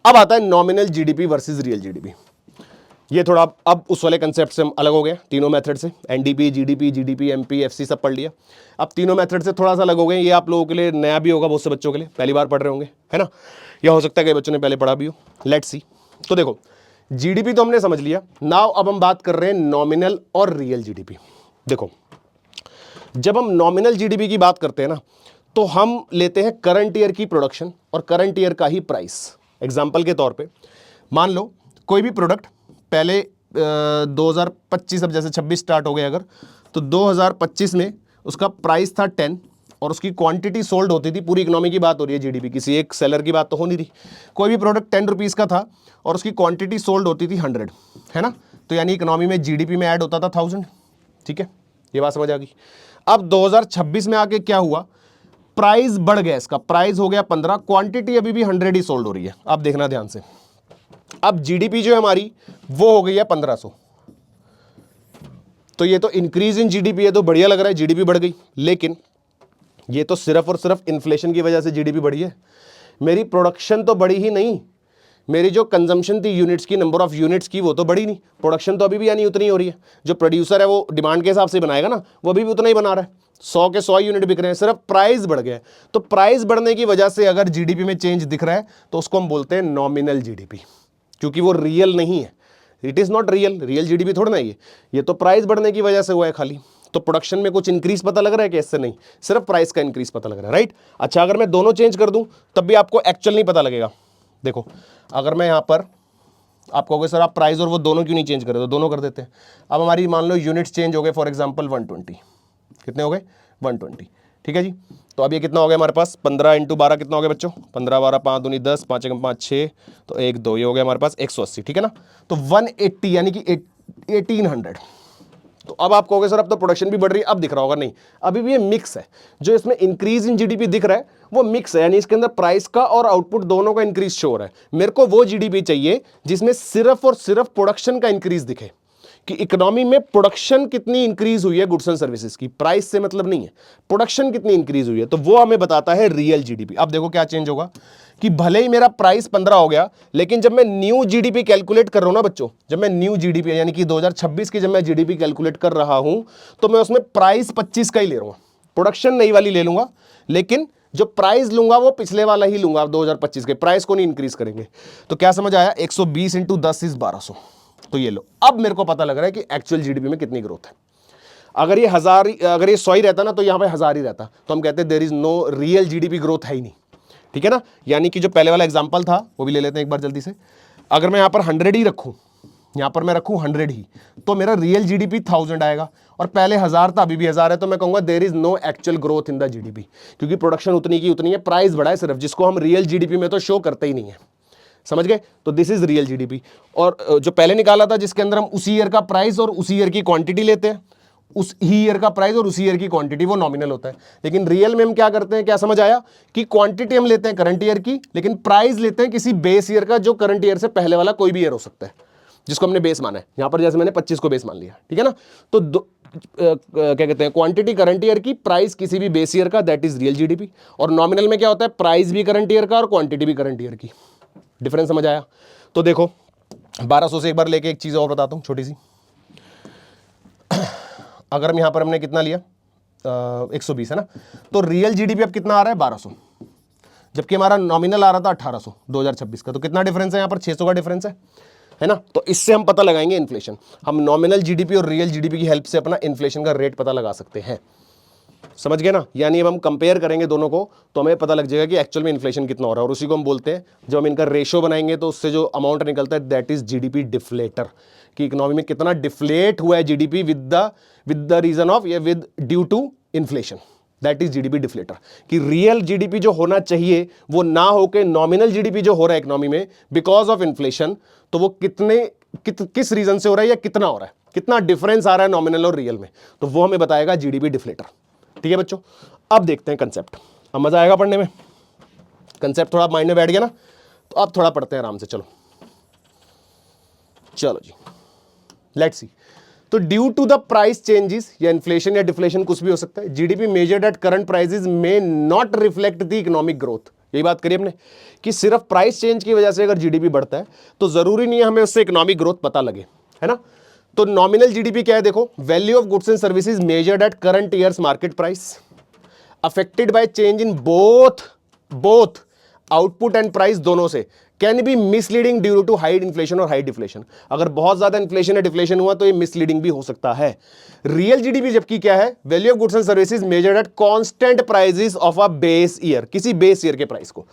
अब आता है nominal GDP versus real GDP. ये थोड़ा अब उस वाले कंसेप्ट से हम अलग हो गए, तीनों मेथड से, एनडीपी, जीडीपी, एमपी, एफसी सब पढ़ लिया। अब तीनों मेथड से थोड़ा सा अलग हो गए, ये आप लोगों के लिए नया भी होगा, बहुत से बच्चों के लिए पहली बार पढ़ रहे होंगे, है ना, या हो सकता है कई बच्चों ने पहले पढ़ा भी हो। Let's see. तो देखो जीडीपी तो हमने समझ लिया, नाउ अब हम बात कर रहे हैं नॉमिनल और रियल जीडीपी। देखो जब हम नॉमिनल जीडीपी की बात करते हैं ना, तो हम लेते हैं करंट ईयर की प्रोडक्शन और करंट ईयर का ही प्राइस। एग्जांपल के तौर पे मान लो कोई भी प्रोडक्ट पहले 2025, अब जैसे 26 स्टार्ट हो गया अगर, तो 2025 में उसका प्राइस था 10 और उसकी क्वांटिटी सोल्ड होती थी, पूरी इकोनॉमी की बात हो रही है, जीडीपी किसी एक सेलर की बात तो हो नहीं रही, कोई भी प्रोडक्ट 10 रुपीज़ का था और उसकी क्वांटिटी सोल्ड होती थी 100, है ना, तो यानी इकोनॉमी में जीडीपी में ऐड होता था 1000। ठीक है, ये बात समझ आ गई। अब 2026 में आके क्या हुआ, प्राइस बढ़ गया, इसका प्राइस हो गया 15, क्वांटिटी अभी भी 100 ही सोल्ड हो रही है। अब देखना ध्यान से, अब जीडीपी जो है हमारी वो हो गई है 1500, तो ये तो इंक्रीज इन जीडीपी है, तो बढ़िया लग रहा है, जीडीपी बढ़ गई, लेकिन ये तो सिर्फ और सिर्फ इन्फ्लेशन की वजह से जीडीपी बढ़ी है, मेरी प्रोडक्शन तो बढ़ी ही नहीं, मेरी जो कंजम्पशन थी यूनिट्स की, नंबर ऑफ यूनिट्स की, वो तो बढ़ी नहीं, प्रोडक्शन तो अभी भी यानी उतनी हो रही है, जो प्रोड्यूसर है वो डिमांड के हिसाब से बनाएगा ना, वो अभी भी उतना ही बना रहा है, 100 के 100 यूनिट बिक रहे हैं, सिर्फ प्राइस बढ़ गया है। तो प्राइस बढ़ने की वजह से अगर जीडीपी में चेंज दिख रहा है तो उसको हम बोलते हैं नॉमिनल जीडीपी, क्योंकि वो रियल नहीं है, it is not real, real GDP थोड़ा ना ये तो प्राइस बढ़ने की वजह से हुआ है खाली। तो प्रोडक्शन में कुछ इंक्रीज पता लग रहा है कि इससे नहीं, सिर्फ प्राइस का इंक्रीज पता लग रहा है, राइट। अच्छा, अगर मैं दोनों चेंज कर दूं तब भी आपको एक्चुअल नहीं पता लगेगा। देखो अगर मैं यहां पर आप कहोगे सर आप प्राइस और वो दोनों क्यों नहीं चेंज करे, तो दोनों कर देते हैं। अब हमारी मान लो यूनिट्स चेंज हो गए, फॉर एग्जांपल 120, कितने हो गए 120, ठीक है जी। तो अब ये कितना हो गया हमारे पास, 15 × 12 कितना हो गया बच्चों, 15 12 5 दूनी 10, 5 × 5 6, तो 1 2, ये हो गया हमारे पास 180, ठीक है ना। तो 180 यानी कि 1800। तो अब आप कहोगे सर अब तो प्रोडक्शन भी बढ़ रही है, अब दिख रहा होगा, नहीं, अभी भी ये मिक्स है, जो इसमें इंक्रीज इन जीडीपी दिख रहा है वो मिक्स है, यानी इसके अंदर प्राइस का और आउटपुट दोनों का इंक्रीज शो हो रहा है। मेरे को वो जीडीपी चाहिए जिसमें सिर्फ और सिर्फ प्रोडक्शन का इंक्रीज दिखे, कि इकोनॉमी में प्रोडक्शन कितनी इंक्रीज हुई है गुड्स एंड सर्विसेज की, प्राइस से मतलब नहीं है, प्रोडक्शन कितनी इंक्रीज हुई है, तो वो हमें बताता है रियल जीडीपी। अब देखो क्या चेंज होगा, कि भले ही मेरा प्राइस 15 हो गया, लेकिन जब मैं न्यू जीडीपी कैलकुलेट कर रहा हूं ना बच्चों, जब मैं न्यू जीडीपी यानी कि 2026 की जब मैं जीडीपी कैलकुलेट कर रहा हूं, तो मैं उसमें प्राइस 25 का ही ले रहा हूं, प्रोडक्शन नई वाली ले लूंगा, लेकिन जो प्राइस लूंगा वो पिछले वाला ही लूंगा, 2025 के प्राइस को नहीं इंक्रीज करेंगे। तो क्या समझ आया, 120 × 10 = 1200। तो ये लो, अब मेरे को पता लग रहा है कि एक्चुअल जीडीपी में कितनी ग्रोथ है। अगर ये 100 ही रहता ना, तो यहां पे 1000 ही रहता, तो हम कहते हैं there is no real GDP growth है ही नहीं, ठीक है ना। यानी कि जो पहले वाला एग्जांपल था वो भी ले लेते हैं एक बार जल्दी से। अगर मैं यहां पर 100 ही रखूं, यहां पर मैं रखूं 100 ही, तो मेरा रियल जीडीपी 1000 आएगा, और पहले 1000 था अभी भी 1000 है, तो मैं कहूंगा there is no actual growth in the GDP, क्योंकि प्रोडक्शन उतनी की उतनी है, प्राइस बढ़ा है सिर्फ, जिसको हम रियल जीडीपी में तो शो करते ही नहीं है, समझ गए। तो दिस इज रियल जीडीपी। और जो पहले निकाला था जिसके अंदर हम उसी ईयर का प्राइस और उसी ईयर की क्वांटिटी लेते हैं, उस ही ईयर का प्राइस और उसी ईयर की क्वांटिटी, वो नॉमिनल होता है। लेकिन रियल में हम क्या करते हैं, क्या समझ आया, कि क्वांटिटी हम लेते हैं करंट ईयर की, लेकिन प्राइस लेते हैं किसी बेस ईयर का, जो करंट ईयर से पहले वाला कोई भी ईयर हो सकता है, जिसको हमने बेस माना है। यहां पर जैसे मैंने 25 को बेस मान लिया, ठीक है ना। तो क्या कहते हैं, क्वांटिटी करंट ईयर की, प्राइस किसी भी बेस ईयर का, दैट इज रियल जीडीपी। और नॉमिनल में क्या होता है, प्राइस भी करंट ईयर का और क्वांटिटी भी करंट ईयर की। डिफरेंस समझ आया। तो देखो 1200 से एक बार लेके एक चीज और बताता हूं छोटी सी। अगर हम यहां पर हमने कितना लिया 120 है ना, तो रियल जीडीपी अब कितना आ रहा है 1200, जबकि हमारा नॉमिनल आ रहा था 1800 2026 का। तो कितना डिफरेंस है यहां पर, 600 का डिफरेंस है ना। तो इससे हम पता लगाएंगे इन्फ्लेशन, हम नॉमिनल जीडीपी और रियल जीडीपी की हेल्प से अपना इन्फ्लेशन का रेट पता लगा सकते हैं, समझ गए ना। यानी अब हम कंपेयर करेंगे दोनों को, तो हमें पता लग जाएगा कि एक्चुअल में इन्फ्लेशन कितना हो रहा है, और उसी को हम बोलते हैं, जब हम इनका रेशो बनाएंगे तो उससे जो अमाउंट निकलता है दैट इज जीडीपी डिफ्लेटर, कि इकोनॉमी में कितना डिफ्लेट हुआ है GDP with the reason of, या with due to inflation, that is GDP deflator. कि रियल जीडीपी जो होना चाहिए वो ना होकर नॉमिनल जीडीपी जो हो रहा है इकोनॉमी में बिकॉज ऑफ इन्फ्लेशन, तो वो किस रीजन से हो रहा है या कितना हो रहा है, कितना डिफरेंस आ रहा है नॉमिनल और रियल में, तो वो हमें बताएगा जीडीपी डिफ्लेटर। ठीक है बच्चों, अब देखते हैं कंसेप्ट, अब मजा आएगा पढ़ने में। कंसेप्ट थोड़ा माइंड में बैठ गया ना, तो अब थोड़ा पढ़ते हैं आराम से। चलो जी, लेट्स सी। तो due to the price changes, या इन्फ्लेशन या डिफ्लेशन कुछ भी हो सकता है, GDP measured at current prices may not reflect the economic growth. यही बात करिए हमने कि सिर्फ प्राइस चेंज की वजह से अगर जीडीपी बढ़ता है तो जरूरी नहीं है हमें उससे इकोनॉमिक ग्रोथ पता लगे। है ना। तो नॉमिनल जीडीपी क्या है देखो, value of goods and services measured at current years market price affected by change in both output and price, दोनों से, can be misleading due to high inflation और हाई डिफ्लेशन। अगर बहुत ज्यादा इन्फ्लेशन या डिफ्लेशन हुआ तो ये मिसलीडिंग भी हो सकता है। रियल जीडीपी जबकि क्या है, value of goods and services measured at constant prices of a base year, किसी बेस ईयर के प्राइस को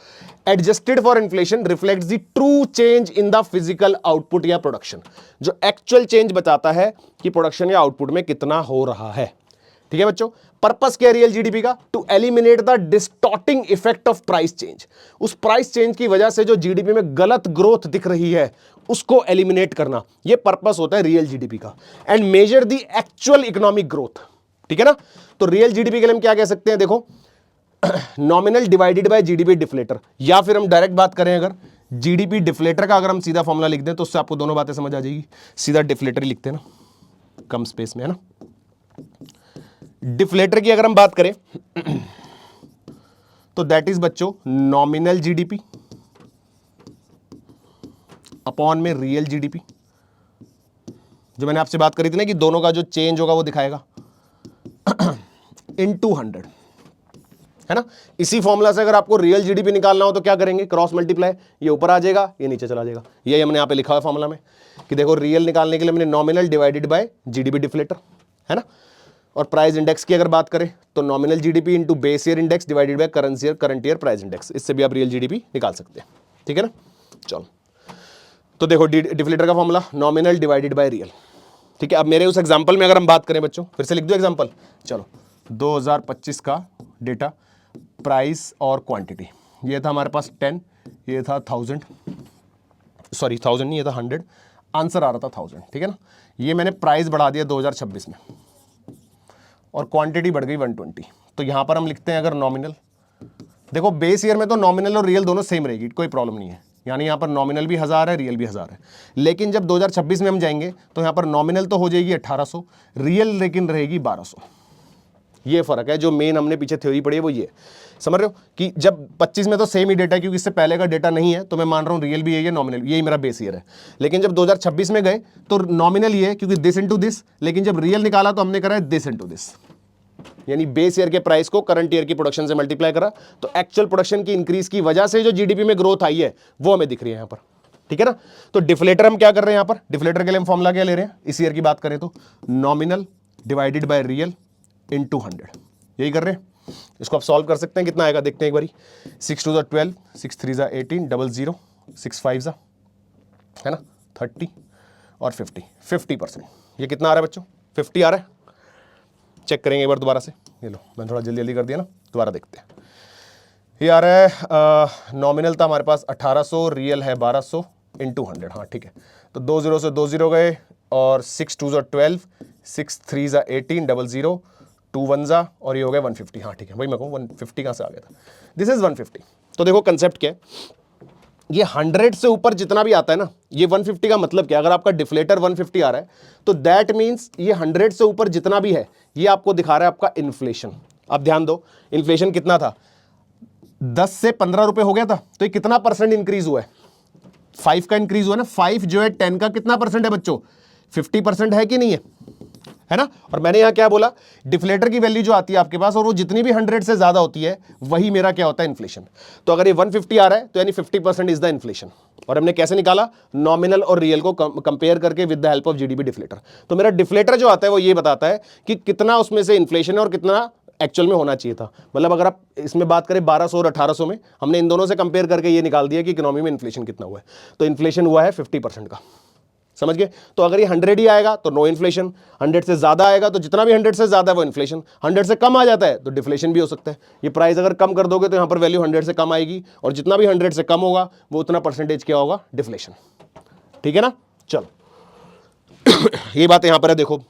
adjusted for inflation reflects the true change in the physical output या प्रोडक्शन, जो एक्चुअल चेंज बताता है कि प्रोडक्शन या output में कितना हो रहा है। ठीक है बच्चों, पर्पस क्या है रियल जीडीपी का, to eliminate the distorting effect of price change, उस प्राइस चेंज की वजह से जो जीडीपी में गलत ग्रोथ दिख रही है उसको एलिमिनेट करना, ये पर्पस होता है रियल जीडीपी का। And measure the actual economic growth. ठीक है ना, तो रियल जीडीपी के लिए हम क्या कह सकते हैं देखो, nominal divided by GDP deflator, या फिर हम डायरेक्ट बात करें अगर जीडीपी डिफ्लेटर का अगर हम सीधा फॉर्मूला लिख दें तो उससे आपको दोनों बातें समझ आ जाएगी। सीधा डिफ्लेटर ही लिखते हैं ना, कम स्पेस में, है ना। डिफ्लेटर की अगर हम बात करें तो दैट इज बच्चों नॉमिनल जीडीपी अपॉन में रियल जीडीपी, जो मैंने आपसे बात करी थी ना कि दोनों का जो चेंज होगा वो दिखाएगा, इनटू 100, है ना। इसी फॉर्मूला से अगर आपको रियल जीडीपी निकालना हो तो क्या करेंगे, क्रॉस मल्टीप्लाई, ये ऊपर आ जाएगा ये नीचे चला जाएगा। ये हमने यहां पे लिखा है फॉर्मूला में कि देखो रियल निकालने के लिए मैंने nominal divided by GDP deflator, है ना। और प्राइस इंडेक्स की अगर बात करें तो nominal GDP into base year index divided by current year price index, इससे भी आप रियल जीडीपी निकाल सकते हैं। ठीक है ना, चलो तो देखो डिफ्लेटर का formula nominal divided by real. ठीक है, अब मेरे उस एग्जांपल में अगर हम बात करें बच्चों, फिर से लिख दो एग्जांपल, चलो 2025 का डेटा, प्राइस और क्वांटिटी, ये था हमारे पास 10, ये था 1000, सॉरी 1000 नहीं, ये था 100, आंसर आ रहा था 1000। ठीक है ना, ये मैंने प्राइस बढ़ा दिया 2026 में और क्वांटिटी बढ़ गई 120, तो यहां पर हम लिखते हैं अगर नॉमिनल, देखो बेस ईयर में तो नॉमिनल और रियल दोनों सेम रहेगी, कोई प्रॉब्लम नहीं है, यानी यहां पर नॉमिनल भी 1000 है, रियल भी 1000 है। लेकिन जब 2026 में हम जाएंगे तो यहां पर नॉमिनल तो हो जाएगी 1800, रियल लेकिन रहेगी 1200। ये फर्क है, जो मेन हमने पीछे थ्योरी पढ़ी है वो ये, समझ रहे हो कि जब 25 में तो सेम ही डेटा है, क्योंकि इससे पहले का डेटा नहीं है, तो मैं मान रहा हूं रियल भी यही है, नॉमिनल यही मेरा बेस ईयर है। लेकिन जब 2026 में गए तो नॉमिनल ये है क्योंकि दिस इनटू दिस, लेकिन जब रियल निकाला तो हमने करा है दिस इनटू दिस, यानी बेस ईयर के प्राइस को करंट ईयर की प्रोडक्शन से मल्टीप्लाई करा, तो एक्चुअल प्रोडक्शन की इंक्रीज की वजह से जो जीडीपी में ग्रोथ आई है वो हमें दिख रही है यहां पर। ठीक है ना, तो डिफ्लेटर हम क्या कर रहे हैं यहां पर, डिफ्लेटर के लिए हम फॉर्मूला क्या ले रहे हैं, इस ईयर की बात करें तो nominal divided by real into 100, यही कर रहे हैं। इसको आप सॉल्व कर सकते हैं, कितना आएगा देखते हैं एक बारी, 6 2 12, 6 3 18, 00, 6 5 है ना 30 और 50%, ये कितना आ रहा है बच्चों, 50 आ रहा है। चेक करेंगे एक बार दोबारा से, ये लो मैंने थोड़ा जल्दी कर दिया ना, दोबारा देखते हैं। ये आ रहा है नॉमिनल था हमारे पास 1800, रियल है 1200 इंटू 100, हाँ ठीक है। तो 2 0 से 2 0 गए और 6 2 12, 6 3 18, 00, 2 1 और ये हो गया 150, हाँ ठीक है, वही मैं कहूँ 150 कहाँ से आ गया था, दिस इज 150। तो देखो कंसेप्ट क्या है, ये 100 से ऊपर जितना भी आता है ना, ये 150 का मतलब क्या, अगर आपका डिफ्लेटर 150 आ रहा है तो दैट मींस ये 100 से ऊपर जितना भी है ये आपको दिखा रहा है आपका इन्फ्लेशन। अब ध्यान दो, इन्फ्लेशन कितना था, 10 से 15 रुपए हो गया था, तो ये कितना परसेंट इंक्रीज हुआ है, 5 का इंक्रीज हुआ ना, 5 जो है 10 का कितना परसेंट है बच्चों, 50% है कि नहीं है ना। और मैंने यहां क्या बोला, डिफ्लेटर की वैल्यू जो आती है आपके पास और वो जितनी भी 100 से ज्यादा होती है वही मेरा क्या होता है इन्फ्लेशन। तो अगर ये 150 आ रहा है तो यानी 50% इज द इन्फ्लेशन। और हमने कैसे निकाला, नॉमिनल और रियल को कंपेयर करके with the help of GDP deflator. तो मेरा डिफ्लेटर जो आता है वो ये बताता है कि कितना उसमें से इन्फ्लेशन है और कितना एक्चुअल में होना चाहिए था। मतलब अगर आप इसमें बात करें 1200 और 1800 में, हमने इन दोनों से कंपेयर करके ये निकाल दिया कि इकोनॉमी में इन्फ्लेशन कितना हुआ है। तो इन्फ्लेशन हुआ है 50% का, समझ गए। तो अगर ये 100 ही आएगा तो नो इन्फ्लेशन, 100 से ज्यादा आएगा तो जितना भी 100 से ज्यादा है वो इन्फ्लेशन, 100 से कम आ जाता है तो डिफ्लेशन भी हो सकता है। ये प्राइस अगर कम कर दोगे तो यहां पर वैल्यू 100 से कम आएगी और जितना भी 100 से कम होगा वो उतना परसेंटेज क्या होगा, डिफ्लेशन। ठीक है ना, चलो ये बात यहां पर है, देखो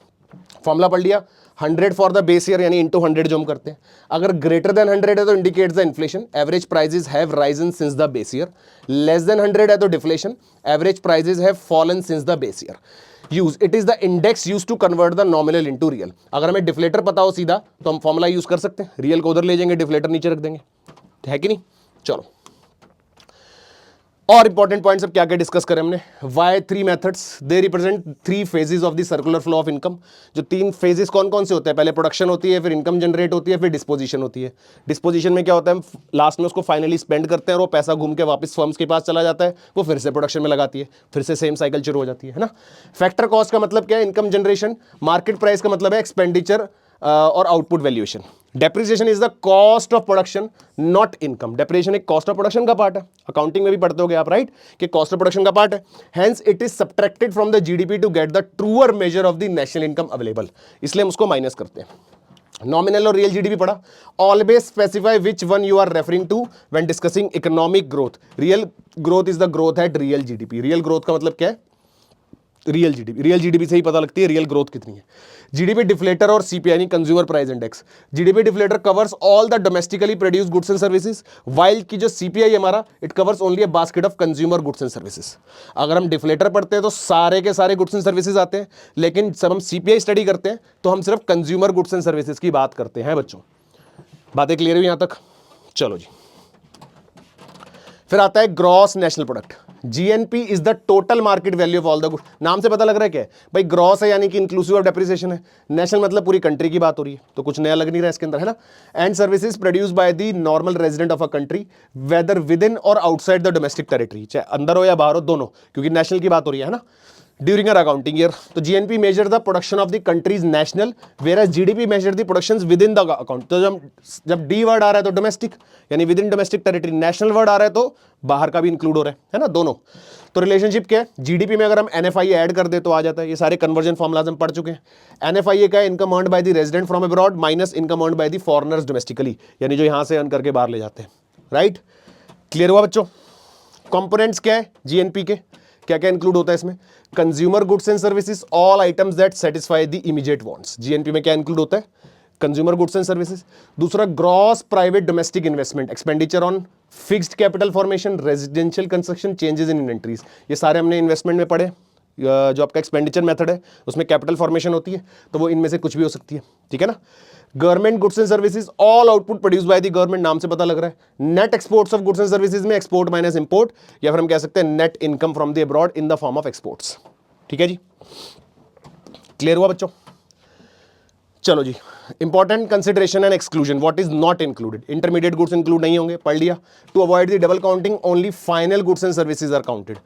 फॉर्मूला पढ़ लिया, 100 फॉर द बेस ईयर यानी इंटू 100 जो हम करते हैं। अगर ग्रेटर देन 100 है तो indicates the inflation, average prices have risen since the base year. Less than 100 है तो deflation, average prices have fallen since the base year. Use it is the index use to convert the nominal into real. अगर हमें deflator पता हो सीधा तो हम formula use कर सकते हैं, रियल को उधर ले जाएंगे, डिफ्लेटर नीचे रख देंगे, है कि नहीं। चलो और इंपॉर्टेंट पॉइंट्स अब क्या क्या डिस्कस करें हमने, why three methods, they represent three phases of the circular flow of income. जो तीन फेजेस कौन कौन से होते हैं, पहले प्रोडक्शन होती है, फिर इनकम जनरेट होती है, फिर डिस्पोजिशन होती है। डिस्पोजिशन में क्या होता है, हम लास्ट में उसको फाइनली स्पेंड करते हैं और वो पैसा घूम के वापस फर्म्स के पास चला जाता है, वो फिर से प्रोडक्शन में लगाती है, फिर से सेम साइकिल शुरू हो जाती है ना। फैक्टर कॉस्ट का मतलब क्या है, इनकम जनरेशन। मार्केट प्राइस का मतलब है एक्सपेंडिचर और output valuation. Depreciation is the cost of production not income. Depreciation एक कॉस्ट ऑफ प्रोडक्शन का पार्ट है, अकाउंटिंग में भी पढ़ते होगे आप, राइट, कि कॉस्ट ऑफ प्रोडक्शन का पार्ट है। Hence it is subtracted from the GDP to get the truer measure of the national income available, इसलिए हम उसको माइनस करते हैं। नॉमिनल और रियल जीडीपी पढ़ा। Always specify which one you are referring to when discussing economic growth. Real growth is the growth at real GDP. Real growth का मतलब क्या है, रियल जीडीपी। रियल जीडीपी से ही पता लगती है रियल ग्रोथ कितनी है। जीडीपी डिफ्लेटर और सीपीआई यानी consumer price index. GDP deflator covers all the domestically produced goods and services, while की जो सीपीआई हमारा it covers only a basket of consumer goods and services. अगर हम डिफ्लेटर पढ़ते हैं तो सारे के सारे गुड्स एंड सर्विसेज आते हैं, लेकिन जब हम सीपीआई स्टडी करते हैं तो हम सिर्फ कंज्यूमर गुड्स एंड सर्विसेज की बात करते हैं बच्चों। बातें क्लियर हुई यहां तक? चलो जी, फिर आता है gross national product. GNP is the total market value of all the goods. नाम से पता लग रहा है क्या है भाई, ग्रॉस है यानी कि इंक्लूसिव ऑफ डेप्रिसिएशन है। नेशनल मतलब पूरी कंट्री की बात हो रही है, तो कुछ नया लग नहीं रहा है इसके अंदर, है ना। And services produce by the normal resident of a country whether within और आउटसाइड द डोमेस्टिक टेरिटरी, चाहे अंदर हो या बाहर हो, दोनों, क्योंकि नेशनल की बात हो रही है ना। ड्यूरिंग आर अकाउंटिंग ईयर, तो GNP measure the production of the country's national, whereas GDP measure the production within the account. तो जब डी वर्ड आ रहा है तो डोमेस्टिक यानी within domestic territory, national word आ रहा है तो बाहर का भी इंक्लूड हो रहा है ना, दोनों। तो रिलेशनशिप क्या है, जीडीपी में अगर हम एनएफआई ऐड कर दे तो आ जाता है। ये सारे कन्वर्जन फॉर्मुलाज हम पढ़ चुके हैं। एनएफआई का income earned by the resident from abroad minus income earned by the foreigners domestically, यानी जो यहां से अर्न करके बाहर ले जाते हैं, राइट। क्लियर हुआ बच्चों? कंपोनेंट्स क्या है जीएनपी के, क्या क्या इंक्लूड होता है इसमें, consumer goods and services, all items that satisfy the immediate wants. GNP में क्या इंक्लूड होता है, कंज्यूमर गुड्स एंड सर्विसेज। दूसरा gross private domestic investment, expenditure on fixed capital formation, residential construction, changes in inventories. ये सारे हमने investment में पढ़े। जो आपका एक्सपेंडिचर मेथड है उसमें कैपिटल फॉर्मेशन होती है, तो वो इनमें से कुछ भी हो सकती है, ठीक है ना। Government goods and services, all output produce by the government, नाम से पता लग रहा है। Net exports of goods and services में एक्सपोर्ट माइनस इंपोर्ट, या फिर हम कह सकते हैं net income from the abroad in the form of exports, ठीक है जी। क्लियर हुआ बच्चों? चलो जी, important consideration and exclusion, what is not included. Intermediate goods include नहीं होंगे, पढ़ लिया। To avoid the double counting only final goods and services are counted.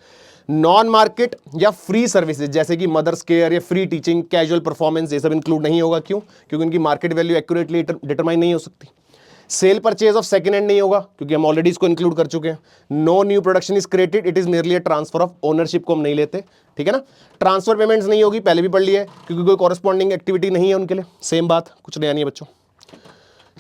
Non market या फ्री सर्विसेज जैसे कि मदर्स केयर या फ्री टीचिंग, कैजुअल परफॉर्मेंस, ये सब इंक्लूड नहीं होगा। क्यों? क्योंकि उनकी मार्केट वैल्यू एक्यूरेटली डिटरमाइन नहीं हो सकती। Cell purchase of second hand नहीं होगा, क्योंकि हम ऑलरेडी इसको इंक्लूड कर चुके हैं। No new production is created, it is merely a transfer of ownership को हम नहीं लेते, ठीक है ना। ट्रांसफर पेमेंट्स नहीं होगी, पहले भी पढ़ लिया है, क्योंकि कोई कॉरेस्पॉन्डिंग एक्टिविटी नहीं है उनके लिए, सेम बात, कुछ नया नहीं है बच्चों।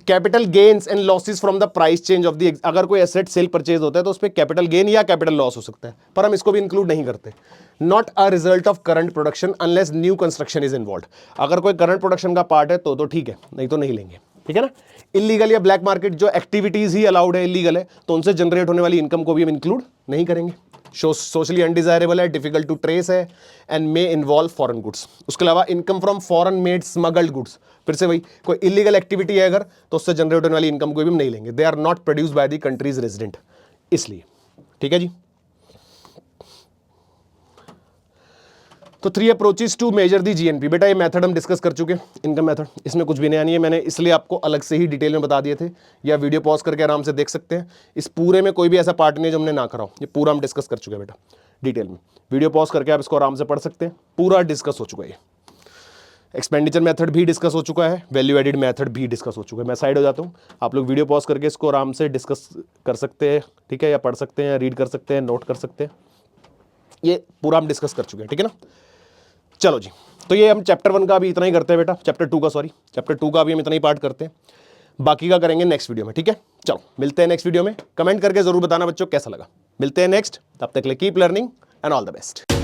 Capital gains and losses from the price change of the, अगर कोई एसेट सेल परचेज होता है तो उस पर कैपिटल गेन या कैपिटल लॉस हो सकता है, पर हम इसको भी इंक्लूड नहीं करते। Not a result of current production unless new construction is involve. अगर कोई करंट प्रोडक्शन का पार्ट है तो ठीक है, नहीं तो नहीं लेंगे, ठीक है ना। इलीगल या ब्लैक मार्केट जो एक्टिविटीज ही अलाउड है, इलीगल है, तो उनसे जनरेट होने वाली इनकम को भी हम इंक्लूड नहीं करेंगे। सोशली अनडिजायरेबल है, डिफिकल्ट टू ट्रेस है, and may involve foreign goods. उसके अलावा income from foreign made smuggled goods, फिर से वही, कोई इलीगल एक्टिविटी है अगर, तो उससे जनरेट होने वाली इनकम को भी हम नहीं लेंगे। They are not produced by the country's resident, इसलिए, ठीक है जी। तो 3 approaches to measure the GNP. बेटा ये मेथड हम डिस्कस कर चुके हैं, इनकम मेथड, इसमें कुछ भी नया नहीं है, मैंने इसलिए आपको अलग से ही डिटेल में बता दिए थे, या वीडियो पॉज करके आराम से देख सकते हैं। इस पूरे में कोई भी ऐसा पार्ट नहीं है जो हमने ना करा हो, ये पूरा हम डिस्कस कर चुके हैं बेटा डिटेल में। वीडियो पॉज करके आप इसको आराम से पढ़ सकते हैं, पूरा डिस्कस हो चुका है। एक्सपेंडिचर मेथड भी डिस्कस हो चुका है, वैल्यू एडिड मेथड भी डिस्कस हो चुका है। मैं साइड हो जाता हूँ, आप लोग वीडियो पॉज करके इसको आराम से डिस्कस कर सकते हैं, ठीक है, या पढ़ सकते हैं, रीड कर सकते हैं, नोट कर सकते हैं। ये पूरा हम डिस्कस कर चुके हैं, ठीक है ना। चलो जी, तो ये हम चैप्टर 1 का भी इतना ही करते हैं बेटा, चैप्टर 2 का भी हम इतना ही पार्ट करते हैं, बाकी का करेंगे नेक्स्ट वीडियो में, ठीक है। चलो मिलते हैं नेक्स्ट वीडियो में, कमेंट करके जरूर बताना बच्चों कैसा लगा। मिलते हैं नेक्स्ट, तब तक के लिए keep learning and all the best.